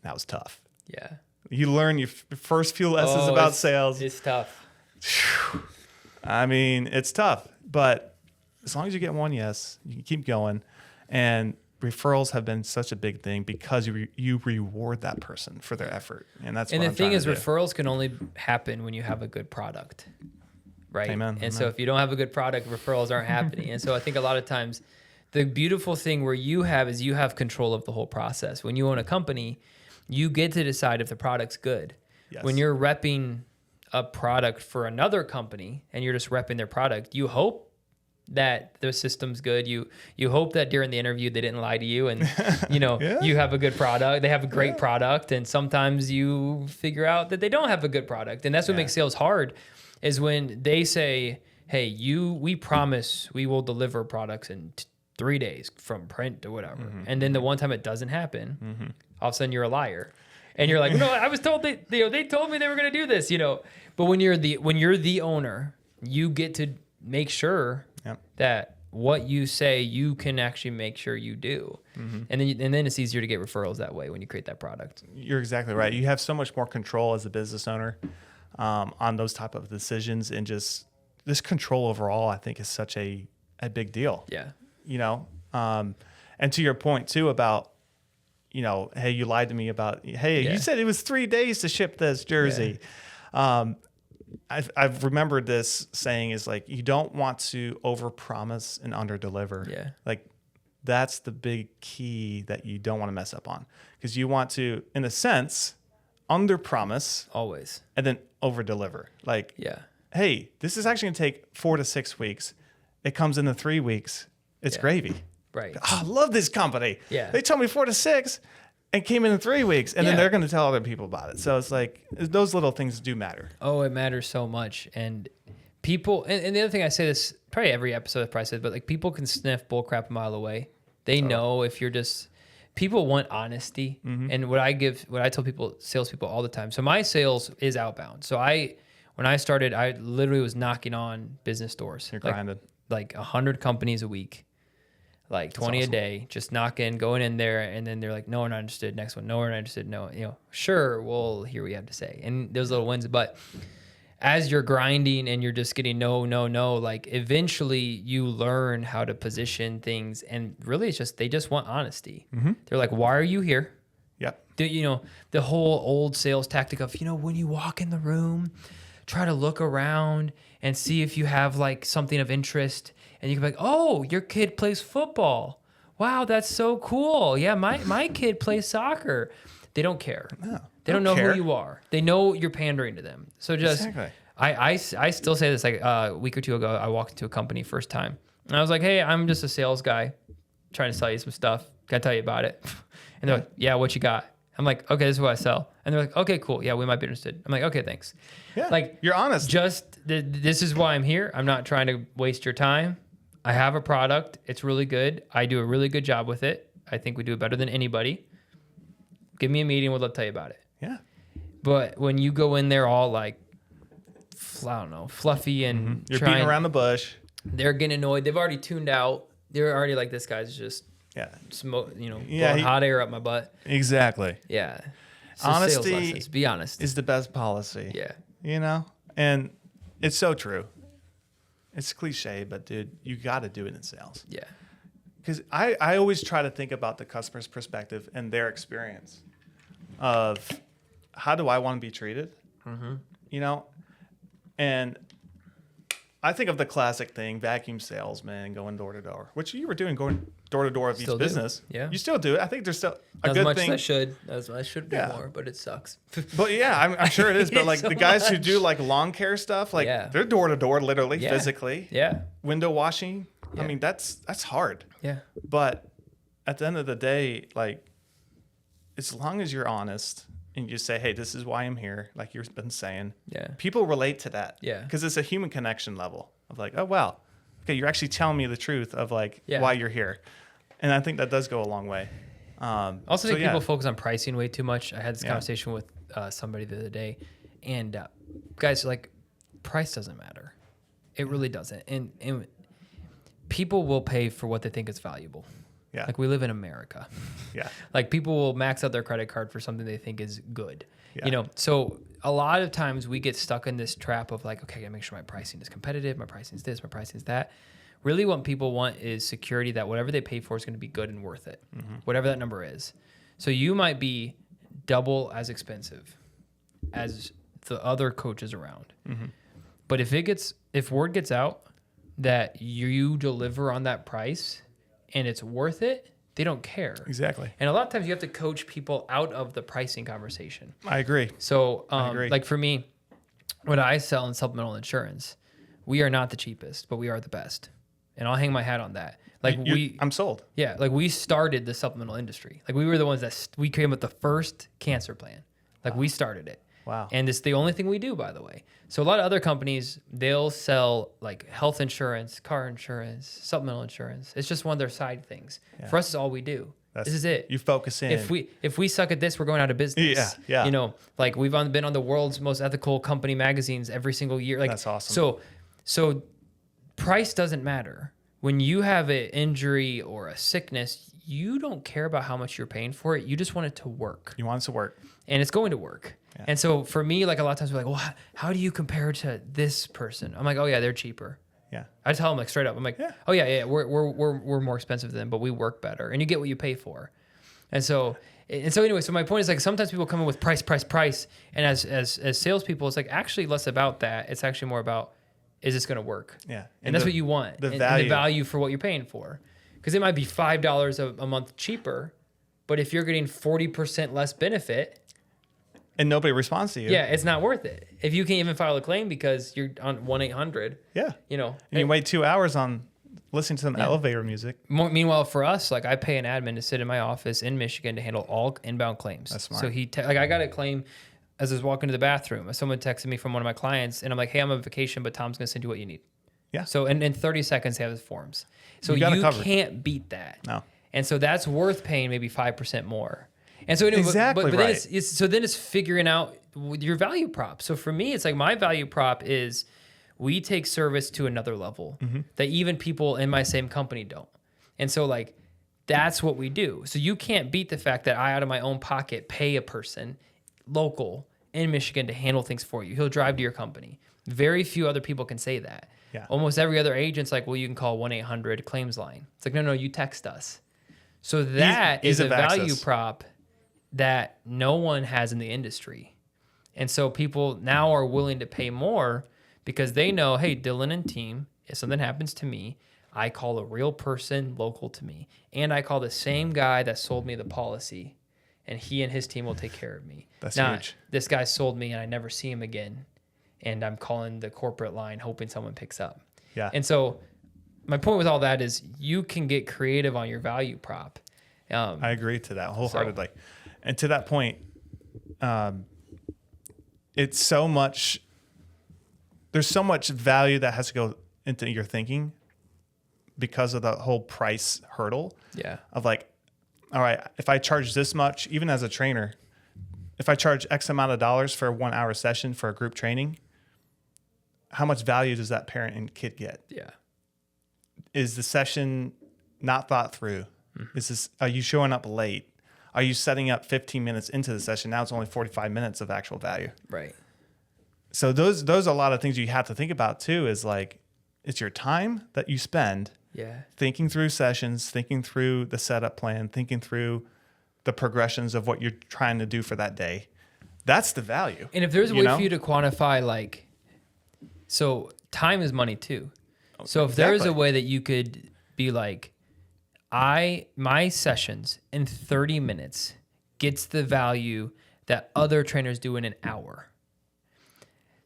Speaker 2: That was tough.
Speaker 1: Yeah.
Speaker 2: You learn your first few lessons about sales.
Speaker 1: It's tough.
Speaker 2: I mean, it's tough, but as long as you get one yes, you can keep going. And referrals have been such a big thing because you reward that person for their effort. And that's
Speaker 1: and
Speaker 2: what
Speaker 1: the
Speaker 2: I'm
Speaker 1: thing
Speaker 2: trying
Speaker 1: is,
Speaker 2: to do.
Speaker 1: referrals can only happen when you have a good product, right?
Speaker 2: Amen.
Speaker 1: And so if you don't have a good product, referrals aren't happening. And so I think a lot of times the beautiful thing where you have control of the whole process. When you own a company, you get to decide if the product's good.
Speaker 2: Yes.
Speaker 1: When you're repping a product for another company and you're just repping their product, you hope that the system's good. You hope that during the interview they didn't lie to you, and you have a good product. They have a great product, and sometimes you figure out that they don't have a good product, and that's what makes sales hard. Is when they say, "Hey, we promise we will deliver products in 3 days from print to whatever," and then the one time it doesn't happen, all of a sudden you're a liar. And you're like, no, I was told they told me they were going to do this, But when you're the owner, you get to make sure that what you say you can actually make sure you do, and then it's easier to get referrals that way when you create that product.
Speaker 2: You're exactly right. You have so much more control as a business owner on those type of decisions, and just this control overall, I think, is such a big deal.
Speaker 1: Yeah.
Speaker 2: And to your point too about, hey, you lied to me about, hey, you said it was 3 days to ship this jersey. Yeah. I've remembered this saying is like, you don't want to overpromise and underdeliver.
Speaker 1: Yeah.
Speaker 2: Like that's the big key that you don't want to mess up on, because you want to, in a sense, underpromise
Speaker 1: always
Speaker 2: and then overdeliver. Like, hey, this is actually going to take 4 to 6 weeks. It comes in 3 weeks. It's gravy.
Speaker 1: Right.
Speaker 2: Oh, I love this company.
Speaker 1: Yeah.
Speaker 2: They told me 4 to 6 and came in 3 weeks, and then they're going to tell other people about it. So it's like those little things do matter. Oh,
Speaker 1: it matters so much. And people, and the other thing I say this probably every episode I've probably said, but like people can sniff bullcrap a mile away. They know if you're just, people want honesty. And what I tell people, salespeople all the time. So my sales is outbound. So when I started, I literally was knocking on business doors.
Speaker 2: You're grinding.
Speaker 1: Like 100 companies a week. Like 20 a day, just knocking, going in there, and then they're like, no, we're not interested. Next one, no, we're not interested. No, sure, we'll hear what you have to say. And those little wins. But as you're grinding and you're just getting no, like eventually you learn how to position things. And really it's just, they just want honesty. They're like, why are you here?
Speaker 2: Yep.
Speaker 1: The whole old sales tactic of, when you walk in the room, try to look around and see if you have like something of interest. And you can be like, oh, your kid plays football. Wow, that's so cool. Yeah, my kid plays soccer. They don't care. No, they don't know who you are. They know you're pandering to them. So just, I still say this, like a week or two ago, I walked into a company first time. And I was like, hey, I'm just a sales guy trying to sell you some stuff. Can I tell you about it? And they're like, yeah, what you got? I'm like, okay, this is what I sell. And they're like, okay, cool. Yeah, we might be interested. I'm like, okay, thanks.
Speaker 2: Yeah,
Speaker 1: like,
Speaker 2: you're honest.
Speaker 1: This is why I'm here. I'm not trying to waste your time. I have a product. It's really good. I do a really good job with it. I think we do it better than anybody. Give me a meeting. We'll tell you about it.
Speaker 2: Yeah.
Speaker 1: But when you go in there all like, I don't know, fluffy and
Speaker 2: you're beating around the bush.
Speaker 1: They're getting annoyed. They've already tuned out. They're already like, this guy's just smoke, blowing hot air up my butt.
Speaker 2: Exactly.
Speaker 1: Yeah.
Speaker 2: So honesty,
Speaker 1: be honest,
Speaker 2: is the best policy.
Speaker 1: Yeah.
Speaker 2: And it's so true. It's cliche, but dude, you got to do it in sales.
Speaker 1: Yeah.
Speaker 2: Because I always try to think about the customer's perspective and their experience. of how do I want to be treated? You know, and I think of the classic thing, vacuum salesman going door to door, which you were doing, going door to door of each business.
Speaker 1: Yeah.
Speaker 2: You still do it. I think there's still a
Speaker 1: As
Speaker 2: good
Speaker 1: much
Speaker 2: thing.
Speaker 1: as I should do more, but it sucks.
Speaker 2: But yeah, I'm sure it is. But like
Speaker 1: So
Speaker 2: the guys who do like lawn care stuff, like they're door to door, literally, physically.
Speaker 1: Yeah.
Speaker 2: Window washing.
Speaker 1: Yeah.
Speaker 2: I mean, that's hard.
Speaker 1: Yeah.
Speaker 2: But at the end of the day, like, as long as you're honest and you say, hey, this is why I'm here, like you've been saying, people relate to that.
Speaker 1: Yeah.
Speaker 2: Because it's a human connection level of like, oh, wow, okay, you're actually telling me the truth of like why you're here. And I think that does go a long way.
Speaker 1: Also, think people focus on pricing way too much. I had this conversation with somebody the other day, and guys, like, price doesn't matter. It really doesn't. And people will pay for what they think is valuable.
Speaker 2: Yeah.
Speaker 1: Like, we live in America.
Speaker 2: Yeah.
Speaker 1: Like, people will max out their credit card for something they think is good.
Speaker 2: Yeah.
Speaker 1: You know, so a lot of times we get stuck in this trap of like, okay, I gotta make sure my pricing is competitive, my pricing is this, my pricing is that. Really what people want is security that whatever they pay for is going to be good and worth it, whatever that number is. So you might be double as expensive as the other coaches around. But if word gets out that you deliver on that price and it's worth it, they don't care.
Speaker 2: Exactly.
Speaker 1: And a lot of times you have to coach people out of the pricing conversation.
Speaker 2: I agree.
Speaker 1: So,
Speaker 2: I agree.
Speaker 1: like for me, when I sell in supplemental insurance, we are not the cheapest, but we are the best. And I'll hang my hat on that. Like
Speaker 2: I'm sold.
Speaker 1: Yeah, like we started the supplemental industry. Like we were the ones that we came with the first cancer plan. Like we started it.
Speaker 2: Wow.
Speaker 1: And it's the only thing we do, by the way. So a lot of other companies, they'll sell like health insurance, car insurance, supplemental insurance. It's just one of their side things. Yeah. For us, it's all we do. This is it.
Speaker 2: You focus in.
Speaker 1: If we suck at this, we're going out of business.
Speaker 2: Yeah, yeah.
Speaker 1: You know, like we've been on the world's most ethical company magazines every single year. Like
Speaker 2: that's awesome.
Speaker 1: So price doesn't matter. When you have an injury or a sickness, you don't care about how much you're paying for it. You just want it to work.
Speaker 2: You want it to work.
Speaker 1: And it's going to work. Yeah. And so for me, like a lot of times we're like, well, how do you compare to this person? I'm like, oh yeah, they're cheaper.
Speaker 2: Yeah.
Speaker 1: I tell them like straight up. I'm like, oh yeah, we're more expensive than them, but we work better, and you get what you pay for. And so anyway, so my point is like sometimes people come in with price, and as salespeople, it's like actually less about that. It's actually more about, is this going to work?
Speaker 2: Yeah.
Speaker 1: And that's what you want. And the value for what you're paying for, because it might be $5 a month cheaper, but if you're getting 40% less benefit.
Speaker 2: And nobody responds to you.
Speaker 1: Yeah, it's not worth it. If you can't even file a claim because you're on 1-800.
Speaker 2: Yeah.
Speaker 1: You know.
Speaker 2: And you wait 2 hours on listening to some elevator music.
Speaker 1: Meanwhile, for us, like I pay an admin to sit in my office in Michigan to handle all inbound claims.
Speaker 2: That's smart.
Speaker 1: So like I got a claim as I was walking to the bathroom. Someone texted me from one of my clients, and I'm like, hey, I'm on vacation, but Tom's going to send you what you need. Yeah. So in 30 seconds, they have his forms. So you can't beat that.
Speaker 2: No.
Speaker 1: And so that's worth paying maybe 5% more. And so anyway,
Speaker 2: exactly
Speaker 1: but then it's figuring out your value prop. So for me, it's like my value prop is we take service to another level that even people in my same company don't. And so like that's what we do. So you can't beat the fact that I out of my own pocket pay a person local in Michigan to handle things for you. He'll drive to your company. Very few other people can say that. Yeah. Almost every other agent's like, well, you can call 1-800 claims line. It's like, no, you text us. So that is a value prop that no one has in the industry. And so people now are willing to pay more because they know, hey, Dillon and team, if something happens to me, I call a real person local to me. And I call the same guy that sold me the policy, and he and his team will take care of me.
Speaker 2: That's huge.
Speaker 1: This guy sold me and I never see him again, and I'm calling the corporate line hoping someone picks up.
Speaker 2: Yeah.
Speaker 1: And so my point with all that is you can get creative on your value prop.
Speaker 2: I agree to that wholeheartedly. And to that point, it's so much, there's so much value that has to go into your thinking because of the whole price hurdle.
Speaker 1: Yeah.
Speaker 2: Of like, all right, if I charge this much, even as a trainer, if I charge X amount of dollars for a 1 hour session for a group training, how much value does that parent and kid get?
Speaker 1: Yeah.
Speaker 2: Is the session not thought through? Are you showing up late? Are you setting up 15 minutes into the session? Now it's only 45 minutes of actual value.
Speaker 1: Right.
Speaker 2: So those are a lot of things you have to think about too, is like, it's your time that you spend thinking through sessions, thinking through the setup plan, thinking through the progressions of what you're trying to do for that day. That's the value.
Speaker 1: And if there's a way for you to quantify, like, so time is money too. Okay, so if there is a way that you could be like, my sessions in 30 minutes gets the value that other trainers do in an hour.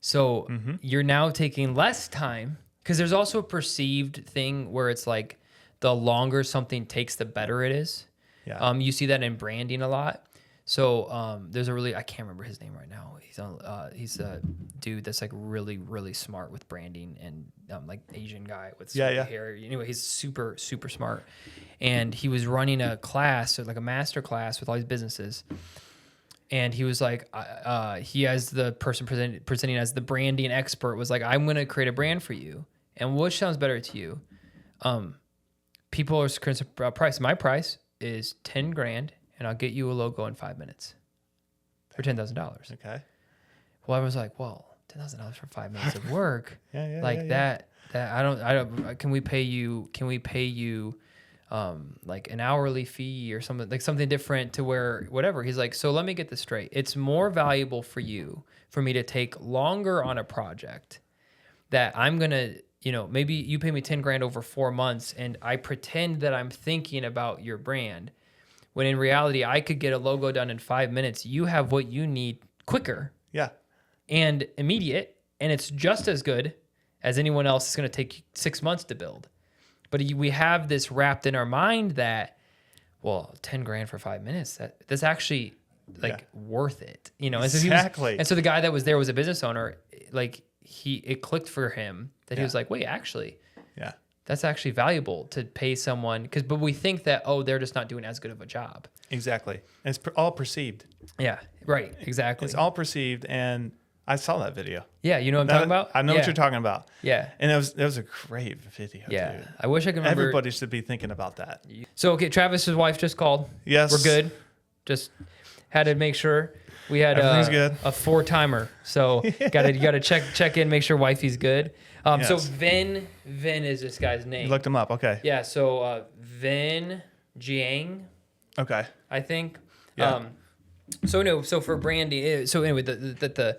Speaker 1: So you're now taking less time, because there's also a perceived thing where it's like the longer something takes, the better it is.
Speaker 2: Yeah.
Speaker 1: You see that in branding a lot. So there's I can't remember his name right now. He's a dude that's like really, really smart with branding, and like Asian guy with hair. Anyway, he's super, super smart. And he was running a class, like a master class with all these businesses. And he was like, he as the person presenting as the branding expert was like, I'm going to create a brand for you. And which sounds better to you? People are concerned about price. My price is 10 grand, and I'll get you a logo in 5 minutes for $10,000.
Speaker 2: Okay.
Speaker 1: Well, I was like, well, $10,000 for 5 minutes of work.
Speaker 2: That
Speaker 1: I don't, can we pay you like an hourly fee or something, like something different to where whatever. He's like, so let me get this straight. It's more valuable for me to take longer on a project that I'm going to, maybe you pay me 10 grand over 4 months, and I pretend that I'm thinking about your brand, when in reality, I could get a logo done in 5 minutes. You have what you need quicker.
Speaker 2: Yeah.
Speaker 1: And immediate, and it's just as good as anyone else. It's going to take 6 months to build. But we have this wrapped in our mind that, well, 10 grand for 5 minutes, that's actually worth it.
Speaker 2: Exactly.
Speaker 1: And so the guy that was there was a business owner. Like it clicked for him that he was like, wait, actually, that's actually valuable to pay someone. But we think that, they're just not doing as good of a job.
Speaker 2: Exactly. And it's all perceived.
Speaker 1: Yeah, right. Exactly.
Speaker 2: It's all perceived. And I saw that video.
Speaker 1: Yeah, you know what I'm talking about?
Speaker 2: I know what you're talking about.
Speaker 1: Yeah.
Speaker 2: And it was a great video, dude.
Speaker 1: I wish I could remember.
Speaker 2: Everybody should be thinking about that.
Speaker 1: So, okay, Travis's wife just called.
Speaker 2: Yes.
Speaker 1: We're good. Just had to make sure we had
Speaker 2: good.
Speaker 1: A 4-timer. So, you gotta check in, make sure wifey's good.
Speaker 2: Yes.
Speaker 1: So Vin is this guy's name.
Speaker 2: You looked him up. Okay.
Speaker 1: Yeah, so Vin Jiang,
Speaker 2: Okay.
Speaker 1: I think.
Speaker 2: Yeah.
Speaker 1: So for branding, so anyway, the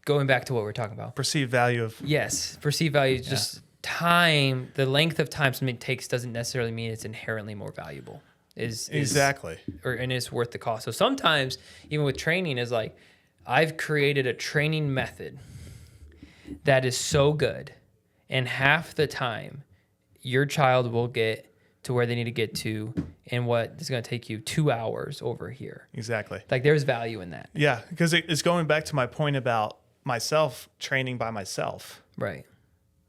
Speaker 1: going back to what we're talking about.
Speaker 2: Perceived value of.
Speaker 1: Yes, perceived value is just time. The length of time something takes doesn't necessarily mean it's inherently more valuable.
Speaker 2: Exactly.
Speaker 1: And it's worth the cost. So sometimes, even with training, is like, I've created a training method that is so good, and half the time, your child will get to where they need to get to, and what is going to take you 2 hours over here.
Speaker 2: Exactly.
Speaker 1: Like there's value in that.
Speaker 2: Yeah, because it's going back to my point about myself training by myself.
Speaker 1: Right.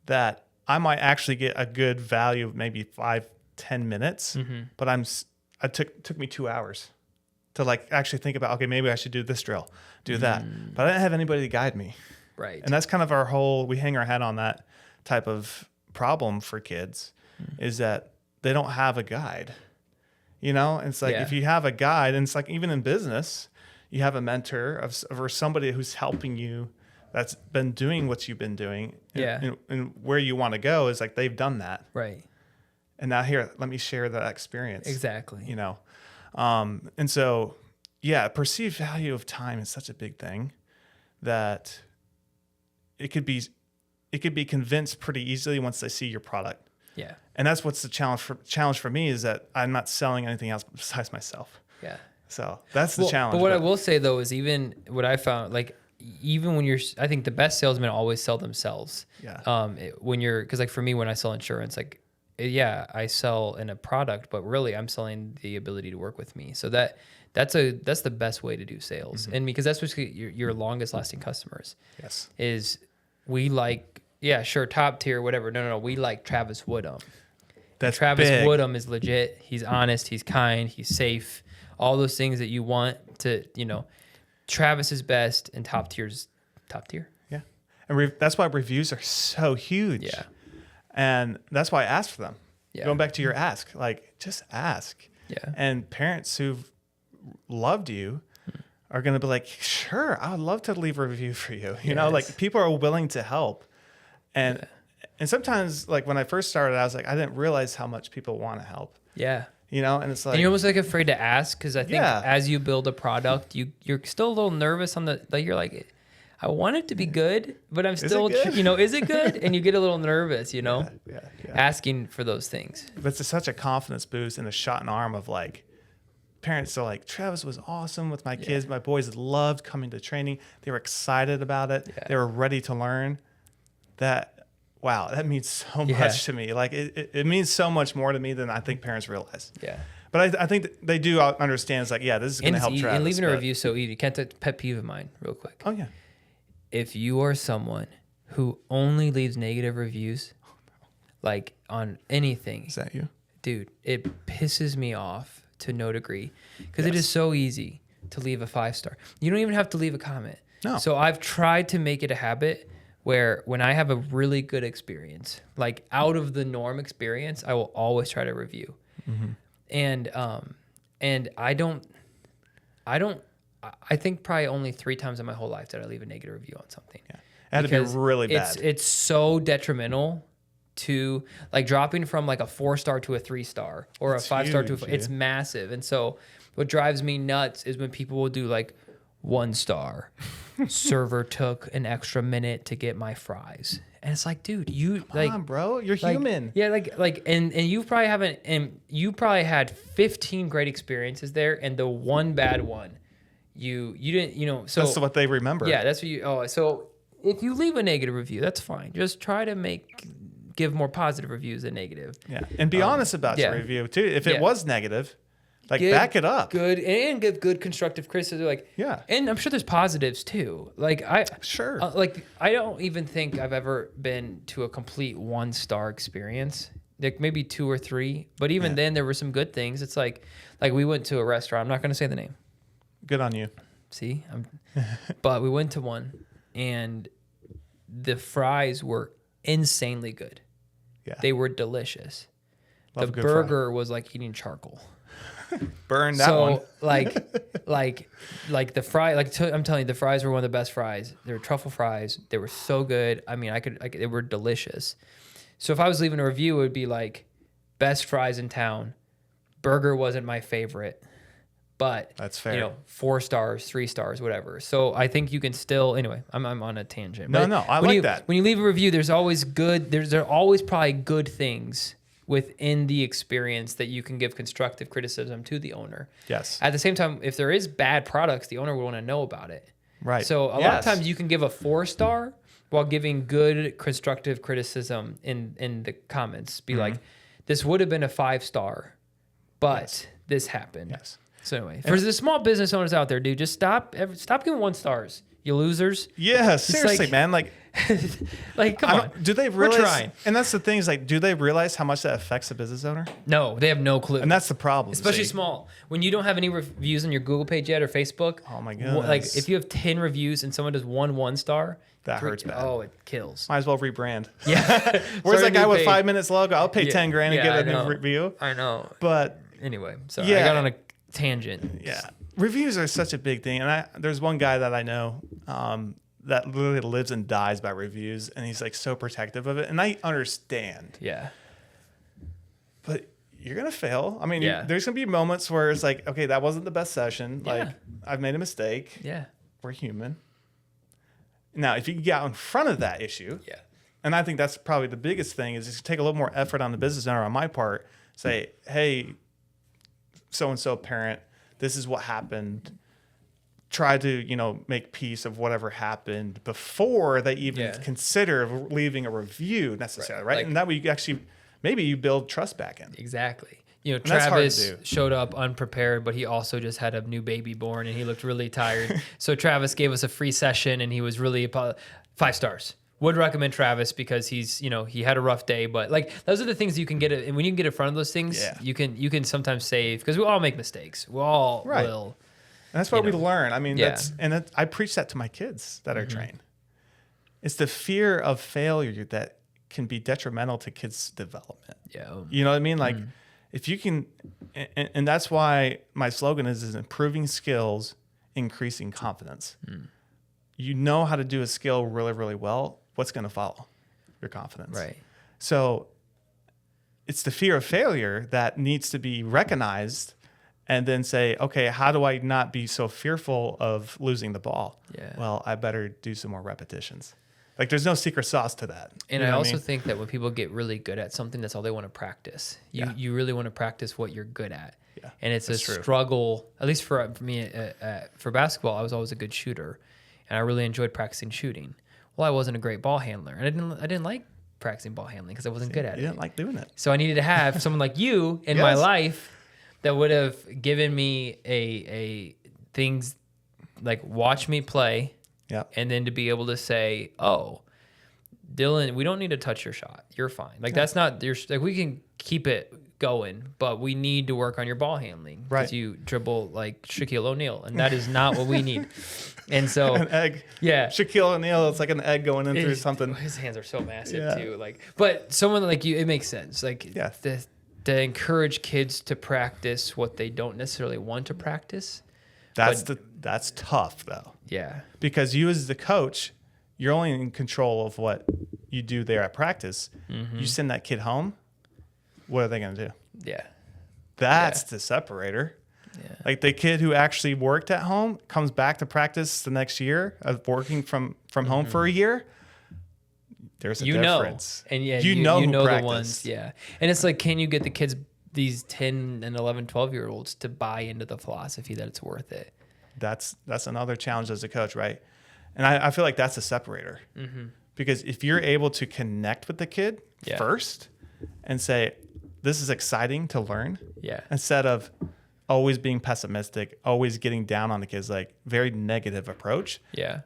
Speaker 2: That I might actually get a good value of maybe 5-10 minutes, but it took me 2 hours to like actually think about, okay, maybe I should do this drill, do that. But I didn't have anybody to guide me.
Speaker 1: Right.
Speaker 2: And that's kind of we hang our hat on that type of problem for kids, is that they don't have a guide. And it's like, if you have a guide, and it's like even in business, you have a mentor or somebody who's helping you, that's been doing what you've been doing. And where you want to go is like, they've done that.
Speaker 1: Right.
Speaker 2: And now here, let me share that experience.
Speaker 1: Exactly.
Speaker 2: And so, perceived value of time is such a big thing that it could be convinced pretty easily once they see your product.
Speaker 1: Yeah.
Speaker 2: And that's what's the challenge for me, is that I'm not selling anything else besides myself.
Speaker 1: Yeah.
Speaker 2: So that's the challenge.
Speaker 1: But what I will say though is, even what I found, like, even when I think the best salesmen always sell themselves.
Speaker 2: Yeah.
Speaker 1: Because like for me, when I sell insurance, like, I sell in a product, but really I'm selling the ability to work with me. So that's the best way to do sales. And because that's what your longest lasting customers.
Speaker 2: Yes.
Speaker 1: Is we like, sure, top tier, whatever. No. We like Travis Woodham.
Speaker 2: That's
Speaker 1: Travis
Speaker 2: big.
Speaker 1: Woodham is legit. He's honest. He's kind. He's safe. All those things that you want to, Travis is best, and top tier's top tier.
Speaker 2: Yeah. And that's why reviews are so huge.
Speaker 1: Yeah.
Speaker 2: And that's why I asked for them.
Speaker 1: Yeah.
Speaker 2: Going back to your ask, like, just ask.
Speaker 1: Yeah.
Speaker 2: And parents who've loved you are going to be like, sure, I would love to leave a review for you. Like, people are willing to help. And sometimes, like, when I first started, I was like, I didn't realize how much people want to help.
Speaker 1: Yeah.
Speaker 2: And it's like,
Speaker 1: and you're almost like afraid to ask, because I think
Speaker 2: Yeah.
Speaker 1: as you build a product, you're still a little nervous on you're like, I want it to be good, but I'm still,
Speaker 2: good?
Speaker 1: is it good? And you get a little nervous,
Speaker 2: yeah.
Speaker 1: asking for those things.
Speaker 2: But it's such a confidence boost and a shot in the arm of like, parents are like, Travis was awesome with my kids. My boys loved coming to training. They were excited about it.
Speaker 1: Yeah.
Speaker 2: They were ready to learn. Wow, that means so much to me. Like it means so much more to me than I think parents realize.
Speaker 1: Yeah.
Speaker 2: But I think that they do understand. It's like, this is going to help Travis.
Speaker 1: And leaving a review so easy. Can't pet peeve of mine real quick.
Speaker 2: Oh, yeah.
Speaker 1: If you are someone who only leaves negative reviews, like on anything,
Speaker 2: Is that you?
Speaker 1: dude, it pisses me off to no degree, because it is so easy to leave a 5-star. You don't even have to leave a comment.
Speaker 2: No.
Speaker 1: So I've tried to make it a habit where when I have a really good experience, like out of the norm experience, I will always try to review. And I think probably only 3 times in my whole life did I leave a negative review on something.
Speaker 2: Yeah. It had to be really bad.
Speaker 1: It's so detrimental to like dropping from like a 4-star to a 3-star or a 5-star to it's massive. And so what drives me nuts is when people will do like 1 star. Server took an extra minute to get my fries. And it's like, dude,
Speaker 2: Come on, bro. You're human.
Speaker 1: Yeah, and you probably had 15 great experiences there, and the one bad one, you didn't, so
Speaker 2: that's what they remember.
Speaker 1: Yeah, that's what so if you leave a negative review, that's fine. Just try to give more positive reviews than negative.
Speaker 2: Yeah. And be honest about your review too. If it was negative, back it up.
Speaker 1: Good, and give good constructive criticism. And I'm sure there's positives too. I don't even think I've ever been to a complete 1-star experience. Like maybe 2 or 3, but even then there were some good things. It's like we went to a restaurant. I'm not going to say the name.
Speaker 2: Good on you.
Speaker 1: See, but we went to one, and the fries were insanely good.
Speaker 2: Yeah,
Speaker 1: they were delicious.
Speaker 2: Love
Speaker 1: the burger was like eating charcoal.
Speaker 2: Burn that one.
Speaker 1: like the fry, I'm telling you, the fries were one of the best fries. They were truffle fries. They were so good. I mean, they were delicious. So if I was leaving a review, it would be like best fries in town. Burger wasn't my favorite, but
Speaker 2: that's fair.
Speaker 1: 4 stars, 3 stars, whatever. So I think you can still, anyway, I'm on a tangent.
Speaker 2: No, I like that.
Speaker 1: When you leave a review, there's always there are always probably good things within the experience that you can give constructive criticism to the owner.
Speaker 2: Yes.
Speaker 1: At the same time, if there is bad products, the owner will want to know about it.
Speaker 2: Right.
Speaker 1: So a lot of times you can give a 4-star while giving good constructive criticism in the comments. Be like, this would have been a 5-star, but this happened.
Speaker 2: Yes.
Speaker 1: So anyway, for the small business owners out there, dude, just stop giving 1 stars. You losers.
Speaker 2: Yeah, seriously, man.
Speaker 1: Come on.
Speaker 2: Do they realize?
Speaker 1: We're trying.
Speaker 2: And that's the thing is do they realize how much that affects a business owner?
Speaker 1: No, they have no clue.
Speaker 2: And that's the problem.
Speaker 1: Especially small. When you don't have any reviews on your Google page yet or Facebook.
Speaker 2: Oh my goodness.
Speaker 1: If you have 10 reviews and someone does 1 star,
Speaker 2: that hurts bad.
Speaker 1: Oh, it kills.
Speaker 2: Might as well rebrand.
Speaker 1: Yeah.
Speaker 2: Where's that guy with 5 minutes logo? I'll pay 10 grand and get a new review.
Speaker 1: I know.
Speaker 2: But
Speaker 1: anyway, sorry. I got on a tangent.
Speaker 2: Yeah. Reviews are such a big thing. And there's one guy that I know that literally lives and dies by reviews, and he's so protective of it. And I understand.
Speaker 1: Yeah.
Speaker 2: But you're going to fail. I mean, there's going to be moments where it's okay, that wasn't the best session. I've made a mistake.
Speaker 1: Yeah.
Speaker 2: We're human. Now, if you can get out in front of that issue, and I think that's probably the biggest thing, is just take a little more effort on the business owner on my part. Say, hey, so-and-so parent, this is what happened. Try to, make peace of whatever happened before they even consider leaving a review necessarily, right? And that way you actually, maybe you build trust back in.
Speaker 1: Exactly. Travis showed up unprepared, but he also just had a new baby born, and he looked really tired. So Travis gave us a free session, and he was really 5 stars. Would recommend Travis because he's, he had a rough day, but those are the things you can get. And when you can get in front of those things, you can sometimes save, because we all make mistakes. We all will.
Speaker 2: And that's what we learn. I mean, I preach that to my kids that are trained. It's the fear of failure that can be detrimental to kids' development.
Speaker 1: Yeah.
Speaker 2: You know what I mean? If you can, and that's why my slogan is improving skills, increasing confidence. You know how to do a skill really, really well. What's going to follow? Your confidence.
Speaker 1: Right.
Speaker 2: So it's the fear of failure that needs to be recognized, and then say, okay, how do I not be so fearful of losing the ball?
Speaker 1: Yeah.
Speaker 2: Well, I better do some more repetitions. Like, there's no secret sauce to that.
Speaker 1: And
Speaker 2: You know
Speaker 1: I
Speaker 2: what
Speaker 1: also
Speaker 2: mean?
Speaker 1: think that when people get really good at something, that's all they want to practice. You really want to practice what you're good at.
Speaker 2: Yeah,
Speaker 1: And it's a
Speaker 2: that's true.
Speaker 1: struggle, at least for me, for basketball, I was always a good shooter, and I really enjoyed practicing shooting. Well, I wasn't a great ball handler, and I didn't like practicing ball handling because I wasn't good at
Speaker 2: You
Speaker 1: it.
Speaker 2: didn't like doing it.
Speaker 1: So I needed to have someone like you in my
Speaker 2: Yes.
Speaker 1: life that would have given me a things like watch me play,
Speaker 2: Yeah.
Speaker 1: and then to be able to say, oh, Dillon, we don't need to touch your shot. You're fine. Like that's not your like we can keep it going, but we need to work on your ball handling because
Speaker 2: Right.
Speaker 1: you dribble like Shaquille O'Neal, and that is not what we need. And so,
Speaker 2: An egg.
Speaker 1: yeah,
Speaker 2: Shaquille O'Neal, it's like an egg going in through something.
Speaker 1: his hands are so massive
Speaker 2: Yeah.
Speaker 1: too. Like, but someone like you, it makes sense. Like,
Speaker 2: Yeah.
Speaker 1: to encourage kids to practice what they don't necessarily want to practice.
Speaker 2: That's tough though,
Speaker 1: Yeah,
Speaker 2: because you as the coach, you're only in control of what you do there at practice.
Speaker 1: Mm-hmm.
Speaker 2: You send that kid home, what are they going to do?
Speaker 1: yeah,
Speaker 2: That's the separator.
Speaker 1: yeah.
Speaker 2: Like the kid who actually worked at home comes back to practice the next year of working from home for a year. There's a
Speaker 1: You
Speaker 2: difference.
Speaker 1: know, and yeah,
Speaker 2: you know who
Speaker 1: the
Speaker 2: practiced.
Speaker 1: ones, yeah. And it's like, can you get the kids, these 10 and 11, 12-year-olds to buy into the philosophy that it's worth it?
Speaker 2: That's another challenge as a coach, right? And I feel like that's a separator.
Speaker 1: Mm-hmm.
Speaker 2: Because if you're able to connect with the kid
Speaker 1: Yeah.
Speaker 2: first and say, this is exciting to learn,
Speaker 1: Yeah,
Speaker 2: instead of always being pessimistic, always getting down on the kids, like very negative approach,
Speaker 1: yeah,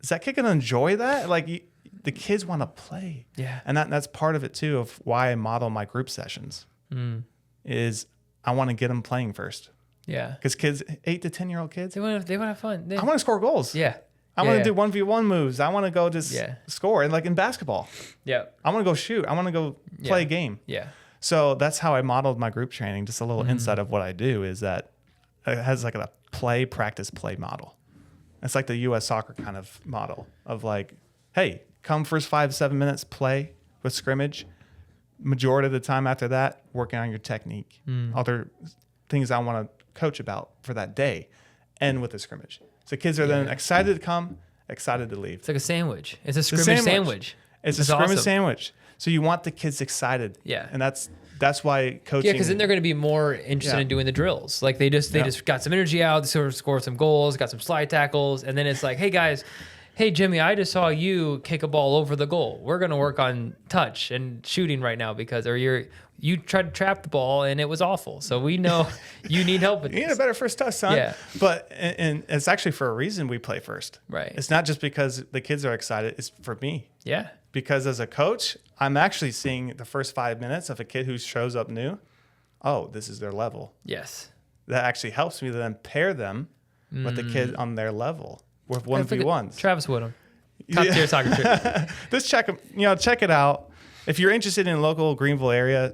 Speaker 2: is that kid going to enjoy that? Like the kids want to play.
Speaker 1: yeah.
Speaker 2: And that's part of it too, of why I model my group sessions is I want to get them playing first.
Speaker 1: Yeah.
Speaker 2: Because kids, 8 to 10-year-old kids,
Speaker 1: They want to have fun.
Speaker 2: I want to score goals.
Speaker 1: Yeah.
Speaker 2: I want to do 1v1 moves. I want to go just
Speaker 1: Yeah.
Speaker 2: score. And like in basketball,
Speaker 1: Yeah.
Speaker 2: I want to go shoot. I want to go play a game.
Speaker 1: Yeah.
Speaker 2: So that's how I modeled my group training. Just a little insight of what I do is that it has like a play, practice, play model. It's like the U.S. soccer kind of model of like, hey, come first 5-7 minutes, play with scrimmage. Majority of the time after that, working on your technique. Other things I want to coach about for that day, end with the scrimmage. So kids are then excited to come, excited to leave.
Speaker 1: It's like a sandwich. It's a scrimmage sandwich.
Speaker 2: It's a
Speaker 1: It's
Speaker 2: scrimmage
Speaker 1: awesome.
Speaker 2: sandwich. So you want the kids excited.
Speaker 1: Yeah.
Speaker 2: And that's why coaching.
Speaker 1: Yeah, because then they're going to be more interested in doing the drills. Like they just got some energy out, they sort of scored some goals, got some slide tackles, and then it's like, hey guys, hey Jimmy, I just saw you kick a ball over the goal. We're going to work on touch and shooting right now you tried to trap the ball and it was awful. So we know you need help with
Speaker 2: You need
Speaker 1: this.
Speaker 2: a better first touch, son.
Speaker 1: Yeah.
Speaker 2: But and it's actually for a reason we play first.
Speaker 1: Right.
Speaker 2: It's not just because the kids are excited. It's for me.
Speaker 1: Yeah.
Speaker 2: Because as a coach, I'm actually seeing the first 5 minutes of a kid who shows up new. Oh, this is their level.
Speaker 1: Yes.
Speaker 2: That actually helps me to then pair them with the kid on their level with 1v1s.
Speaker 1: Travis Woodham. Top tier soccer trip.
Speaker 2: Just check it out. If you're interested in local Greenville area,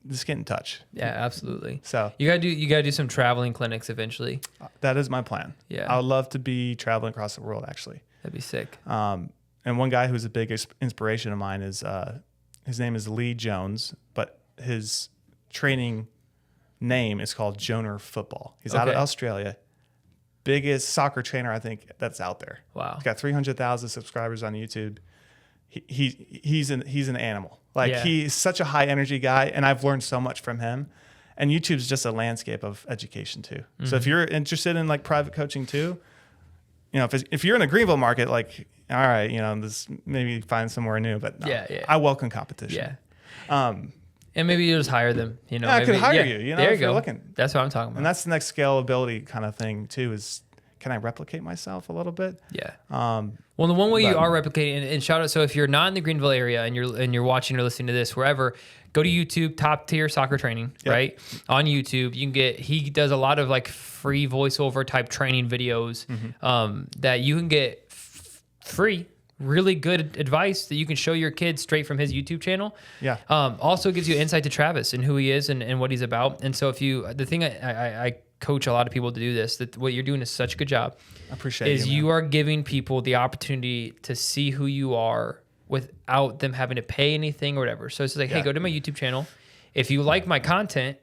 Speaker 2: just get in touch.
Speaker 1: Yeah, absolutely.
Speaker 2: So
Speaker 1: You gotta do some traveling clinics eventually.
Speaker 2: that is my plan.
Speaker 1: Yeah.
Speaker 2: I would love to be traveling across the world actually.
Speaker 1: That'd be sick.
Speaker 2: And one guy who's a big inspiration of mine is his name is Lee Jones, but his training name is called Joner Football. He's out of
Speaker 1: Okay.
Speaker 2: Australia. Biggest soccer trainer I think that's out there.
Speaker 1: Wow.
Speaker 2: He's got 300,000 subscribers on YouTube. He's an animal. Like
Speaker 1: Yeah.
Speaker 2: he's such a high energy guy, and I've learned so much from him. And YouTube's just a landscape of education too. So if you're interested in like private coaching too, if you're in a Greenville market, like all right, this maybe find somewhere new. But no,
Speaker 1: Yeah.
Speaker 2: I welcome competition.
Speaker 1: Yeah. And maybe you just hire them.
Speaker 2: I
Speaker 1: maybe,
Speaker 2: could hire you.
Speaker 1: There
Speaker 2: if
Speaker 1: you
Speaker 2: you're
Speaker 1: go.
Speaker 2: looking.
Speaker 1: That's what I'm talking about.
Speaker 2: And that's the next scalability kind of thing too. Is can I replicate myself a little bit?
Speaker 1: Yeah.
Speaker 2: Well,
Speaker 1: the one way you are replicating, and shout out. So if you're not in the Greenville area and you're watching or listening to this wherever, go to YouTube, Top Tier Soccer Training, right? On YouTube, he does a lot of like free voiceover type training videos that you can get free. Really good advice that you can show your kids straight from his YouTube channel.
Speaker 2: Yeah.
Speaker 1: Also gives you insight to Travis and who he is and what he's about. And so the thing I coach a lot of people to do this, that what you're doing is such a good job.
Speaker 2: I appreciate
Speaker 1: is
Speaker 2: you, man.
Speaker 1: you are giving people the opportunity to see who you are without them having to pay anything or whatever. So it's like, hey, go to my YouTube channel. if you like my content,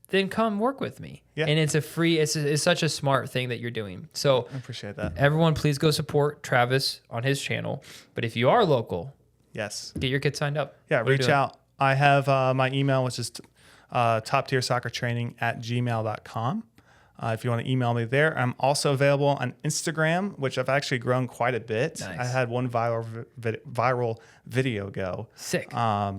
Speaker 1: then come work with me.
Speaker 2: Yeah.
Speaker 1: And it's a free, it's such a smart thing that you're doing. So
Speaker 2: I appreciate that.
Speaker 1: everyone, please go support Travis on his channel. But if you are local,
Speaker 2: Yes.
Speaker 1: get your kids signed up.
Speaker 2: Yeah,
Speaker 1: What are you
Speaker 2: reach
Speaker 1: doing?
Speaker 2: out. I have my email, which is toptiersoccertraining@gmail.com. If you want to email me there. I'm also available on Instagram, which I've actually grown quite a bit.
Speaker 1: Nice.
Speaker 2: I had one viral video go.
Speaker 1: Sick.
Speaker 2: I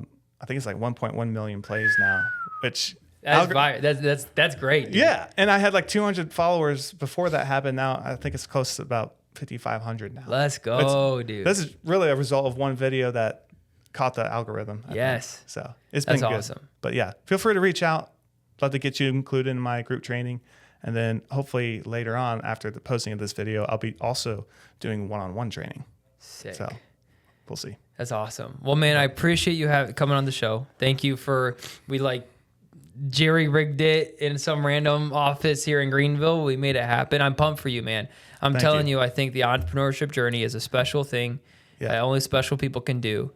Speaker 2: think it's like 1.1 million plays now, which
Speaker 1: That's great. Dude.
Speaker 2: yeah. And I had like 200 followers before that happened. Now I think it's close to about 5,500 now.
Speaker 1: Let's go, dude.
Speaker 2: This is really a result of one video that caught the algorithm. I
Speaker 1: Yes.
Speaker 2: think. So it's been
Speaker 1: That's
Speaker 2: good.
Speaker 1: awesome.
Speaker 2: But yeah, feel free to reach out. Love to get you included in my group training. And then hopefully later on, after the posting of this video, I'll be also doing one-on-one training.
Speaker 1: Sick.
Speaker 2: So we'll see.
Speaker 1: That's awesome. Well, man, I appreciate you coming on the show. Thank you we jerry rigged it in some random office here in Greenville. We made it happen. I'm pumped for you, man. I'm
Speaker 2: Thank
Speaker 1: telling
Speaker 2: you.
Speaker 1: you, I think the entrepreneurship journey is a special thing that only special people can do.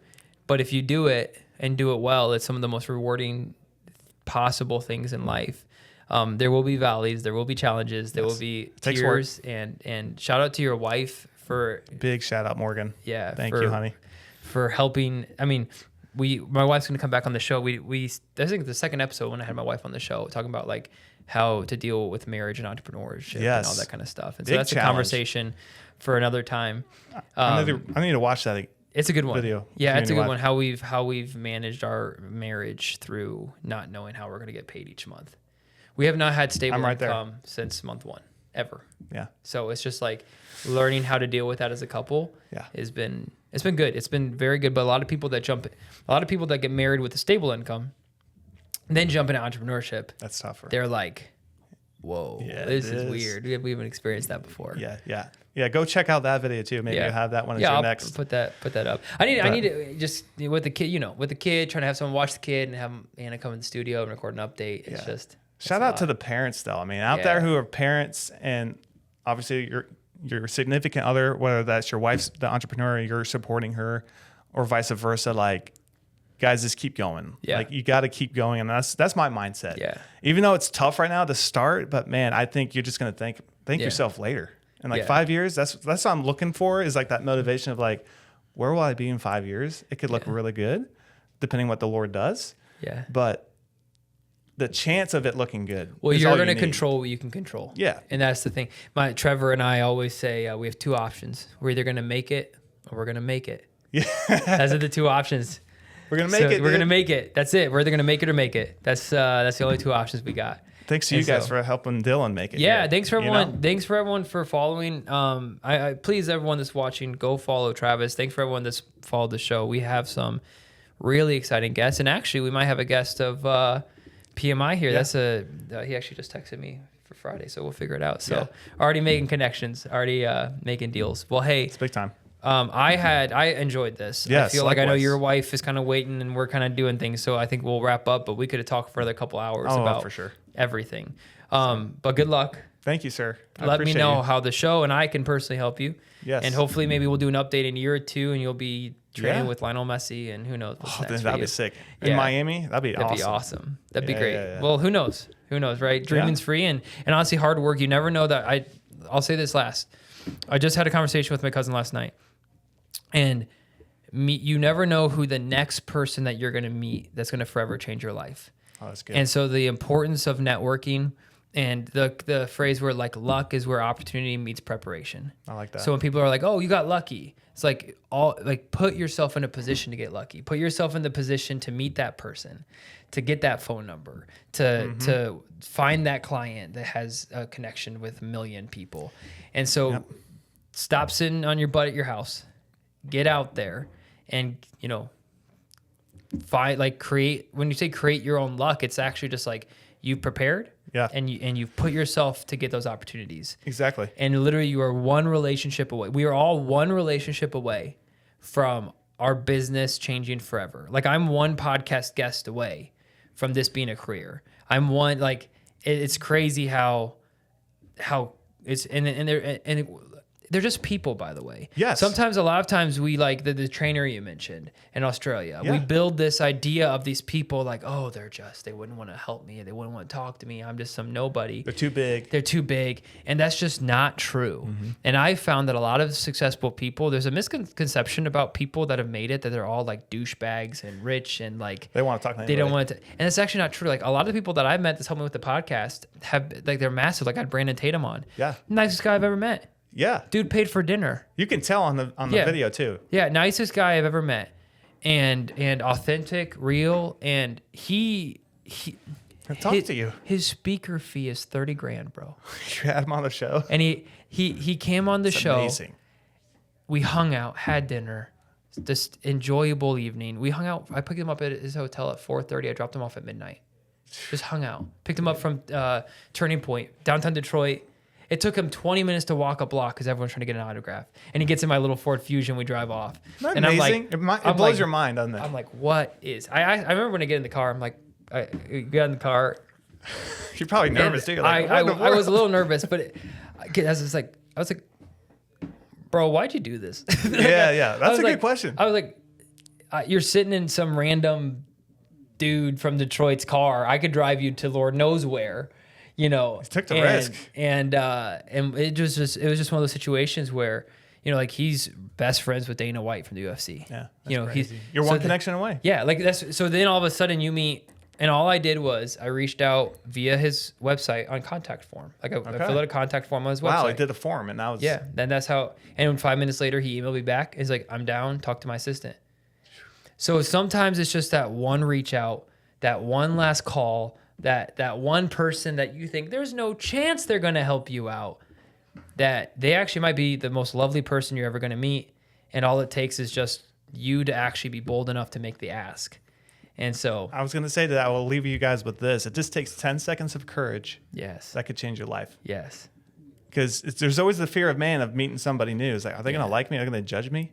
Speaker 1: But if you do it and do it well, it's some of the most rewarding possible things in life. There will be valleys, there will be challenges, there will be
Speaker 2: Takes
Speaker 1: tears, and shout out to your wife for
Speaker 2: Big shout out, Morgan.
Speaker 1: yeah,
Speaker 2: Thank you, honey.
Speaker 1: for helping. I mean, my wife's gonna come back on the show. I think the second episode when I had my wife on the show talking about like how to deal with marriage and entrepreneurship and all that kind of stuff. And so
Speaker 2: Big
Speaker 1: that's
Speaker 2: challenge.
Speaker 1: a conversation for another time.
Speaker 2: I need to watch that.
Speaker 1: It's a good one.
Speaker 2: Video.
Speaker 1: Yeah, it's a good
Speaker 2: Community-wide.
Speaker 1: one. How we've managed our marriage through not knowing how we're gonna get paid each month. We have not had stable
Speaker 2: I'm right there.
Speaker 1: income since month 1 ever.
Speaker 2: Yeah.
Speaker 1: So it's just like learning how to deal with that as a couple.
Speaker 2: Yeah.
Speaker 1: It's been good. It's been very good. But a lot of people that get married with a stable income, and then jump into entrepreneurship.
Speaker 2: That's tougher.
Speaker 1: They're like, whoa,
Speaker 2: Yeah,
Speaker 1: this
Speaker 2: it
Speaker 1: is
Speaker 2: is.
Speaker 1: weird. We haven't experienced that before.
Speaker 2: Yeah. Go check out that video too. Maybe
Speaker 1: Yeah.
Speaker 2: you'll have that one as
Speaker 1: Yeah,
Speaker 2: your
Speaker 1: I'll
Speaker 2: next.
Speaker 1: put that up. I need to just with the kid, trying to have someone watch the kid and have Anna come in the studio and record an update. It's just
Speaker 2: Shout out to the parents though. I mean, out there who are parents, and obviously your significant other, whether that's your wife's the entrepreneur, you're supporting her, or vice versa. Like, guys, just keep going.
Speaker 1: Yeah.
Speaker 2: Like, you got to keep going, and that's my mindset.
Speaker 1: Yeah.
Speaker 2: Even though it's tough right now to start, but man, I think you're just gonna thank yourself later. In like 5 years, that's what I'm looking for, is like that motivation of like, where will I be in 5 years? It could look really good, depending what the Lord does.
Speaker 1: Yeah.
Speaker 2: But the chance of it looking good.
Speaker 1: Well,
Speaker 2: is
Speaker 1: you're
Speaker 2: all
Speaker 1: going to
Speaker 2: need.
Speaker 1: control what you can control.
Speaker 2: Yeah.
Speaker 1: And that's the thing. Trevor and I always say we have two options. We're either going to make it or we're going to make it.
Speaker 2: Yeah.
Speaker 1: Those are the two options.
Speaker 2: We're going to make it.
Speaker 1: We're going to make it. That's it. We're either going to make it or make it. That's the only two options we got.
Speaker 2: Thanks to you guys for helping Dillon make it.
Speaker 1: Yeah,
Speaker 2: here,
Speaker 1: thanks for
Speaker 2: you
Speaker 1: everyone.
Speaker 2: know?
Speaker 1: Thanks for everyone for following. I please everyone that's watching, go follow Travis. Thanks for everyone that's followed the show. We have some really exciting guests, and actually, we might have a guest of PMI here.
Speaker 2: Yeah.
Speaker 1: He actually just texted me for Friday, so we'll figure it out. So already making connections, already making deals. Well, hey,
Speaker 2: It's big time.
Speaker 1: I enjoyed this.
Speaker 2: Yes,
Speaker 1: I feel like I know
Speaker 2: likewise.
Speaker 1: your wife is kind of waiting, and we're kind of doing things. So I think we'll wrap up, but we could have talked for another couple hours about
Speaker 2: for sure.
Speaker 1: everything. But good luck.
Speaker 2: Thank you, sir. I
Speaker 1: Let me
Speaker 2: appreciate
Speaker 1: know
Speaker 2: you.
Speaker 1: how the show and I can personally help you.
Speaker 2: Yes.
Speaker 1: And hopefully maybe we'll do an update in a year or two and you'll be training
Speaker 2: Yeah.
Speaker 1: with Lionel Messi and who knows what's next for
Speaker 2: That'd
Speaker 1: you.
Speaker 2: be sick. In
Speaker 1: Yeah.
Speaker 2: Miami, that'd be
Speaker 1: That'd be awesome. That'd be
Speaker 2: Yeah,
Speaker 1: great.
Speaker 2: yeah, yeah.
Speaker 1: Well, who knows? Who knows, right? Dreaming's free and honestly hard work. You never know that I'll say this last. I just had a conversation with my cousin last night. And you never know who the next person that you're going to meet that's going to forever change your life.
Speaker 2: Oh, that's good.
Speaker 1: And so the importance of networking and the phrase where like luck is where opportunity meets preparation.
Speaker 2: I like that.
Speaker 1: So when people are like, "Oh, you got lucky," it's like put yourself in a position to get lucky. Put yourself in the position to meet that person, to get that phone number, to find that client that has a connection with a million people. And so stop sitting on your butt at your house. Get out there and, create. When you say create your own luck, it's actually just like you prepared.
Speaker 2: Yeah.
Speaker 1: And you've put yourself to get those opportunities.
Speaker 2: Exactly.
Speaker 1: And literally you are one relationship away. We are all one relationship away from our business changing forever. Like I'm one podcast guest away from this being a career. I'm one, like it's crazy how it's, they're just people, by the way.
Speaker 2: Yes.
Speaker 1: Sometimes, a lot of times, we like the trainer you mentioned in Australia.
Speaker 2: Yeah.
Speaker 1: We build this idea of these people like, oh, they wouldn't want to help me. They wouldn't want to talk to me. I'm just some nobody.
Speaker 2: They're too big.
Speaker 1: They're too big. And that's just not true. And I found that a lot of successful people, there's a misconception about people that have made it, that they're all like douchebags and rich and like
Speaker 2: They want to talk to
Speaker 1: they
Speaker 2: anybody.
Speaker 1: don't want to. And it's actually not true. Like a lot of the people that I've met that's helped me with the podcast have like they're massive. Like I had Brandon Tatum on.
Speaker 2: Yeah.
Speaker 1: Nicest guy I've ever met.
Speaker 2: Yeah.
Speaker 1: Dude paid for dinner.
Speaker 2: You can tell on the
Speaker 1: Yeah.
Speaker 2: video too.
Speaker 1: Yeah, nicest guy I've ever met. And authentic, real, and he
Speaker 2: Talk to you.
Speaker 1: His speaker fee is $30,000, bro.
Speaker 2: You had him on the show.
Speaker 1: And he came on the
Speaker 2: It's
Speaker 1: show.
Speaker 2: amazing.
Speaker 1: We hung out, had dinner, just enjoyable evening. We hung out. I picked him up at his hotel at 4:30. I dropped him off at midnight. Just hung out. Picked him up from Turning Point, downtown Detroit. It took him 20 minutes to walk a block because everyone's trying to get an autograph. And he gets in my little Ford Fusion. We drive off.
Speaker 2: Isn't that
Speaker 1: and
Speaker 2: amazing?
Speaker 1: I'm like,
Speaker 2: It blows your mind, doesn't it?
Speaker 1: I'm like, what is? I remember when I get in the car. I'm like, I get in the car.
Speaker 2: You're probably nervous too.
Speaker 1: I was a little nervous, but I was like, bro, why'd you do this?
Speaker 2: Yeah. That's a good
Speaker 1: like,
Speaker 2: question.
Speaker 1: I was like, you're sitting in some random dude from Detroit's car. I could drive you to Lord knows where, you know.
Speaker 2: He took the risk.
Speaker 1: And it was just one of those situations where, you know, like he's best friends with Dana White from the UFC.
Speaker 2: Yeah,
Speaker 1: you know,
Speaker 2: crazy. You're one connection away.
Speaker 1: Yeah, like that's so. Then all of a sudden you meet. And all I did was I reached out via his website on contact form. Like I filled out a contact form on his website.
Speaker 2: Wow, he did a form, and that was
Speaker 1: Then that's how. And 5 minutes later, he emailed me back. He's like, "I'm down. Talk to my assistant." So sometimes it's just that one reach out, that one last call, that one person that you think there's no chance they're going to help you out. That they actually might be the most lovely person you're ever going to meet, and all it takes is just you to actually be bold enough to make the ask. And so
Speaker 2: I was going to say that I will leave you guys with this. It just takes 10 seconds of courage.
Speaker 1: Yes.
Speaker 2: That could change your life.
Speaker 1: Yes.
Speaker 2: Because there's always the fear of man of meeting somebody new. It's like, are they going to like me? Are they going to judge me?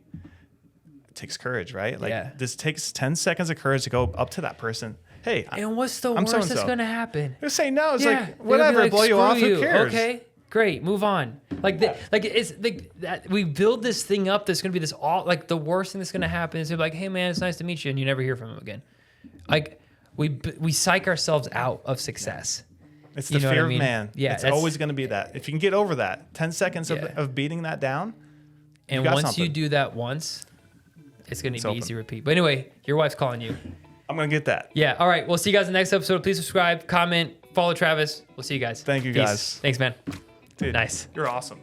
Speaker 2: It takes courage, right? Like this takes 10 seconds of courage to go up to that person. Hey,
Speaker 1: and what's the
Speaker 2: I'm
Speaker 1: worst
Speaker 2: so-and-so.
Speaker 1: that's going to happen?
Speaker 2: Just say no. It's like,
Speaker 1: They'll
Speaker 2: whatever,
Speaker 1: be like,
Speaker 2: blow you
Speaker 1: "Screw
Speaker 2: off. Who cares?
Speaker 1: Okay, great, move on. Like, it's like that. We build this thing up that's going to be this all like the worst thing that's going to happen is they're like, hey man, it's nice to meet you, and you never hear from him again. Like we psych ourselves out of success.
Speaker 2: It's the fear of man.
Speaker 1: Yeah,
Speaker 2: it's always going to be that. If you can get over that, 10 seconds of beating that down,
Speaker 1: and once you do that once, it's going to be easy to repeat. But anyway, your wife's calling you.
Speaker 2: I'm going to get that.
Speaker 1: Yeah. All right. We'll see you guys in the next episode. Please subscribe, comment, follow Travis. We'll see you guys.
Speaker 2: Thank you,
Speaker 1: Peace.
Speaker 2: guys.
Speaker 1: Thanks, man.
Speaker 2: Dude,
Speaker 1: Nice.
Speaker 2: You're awesome.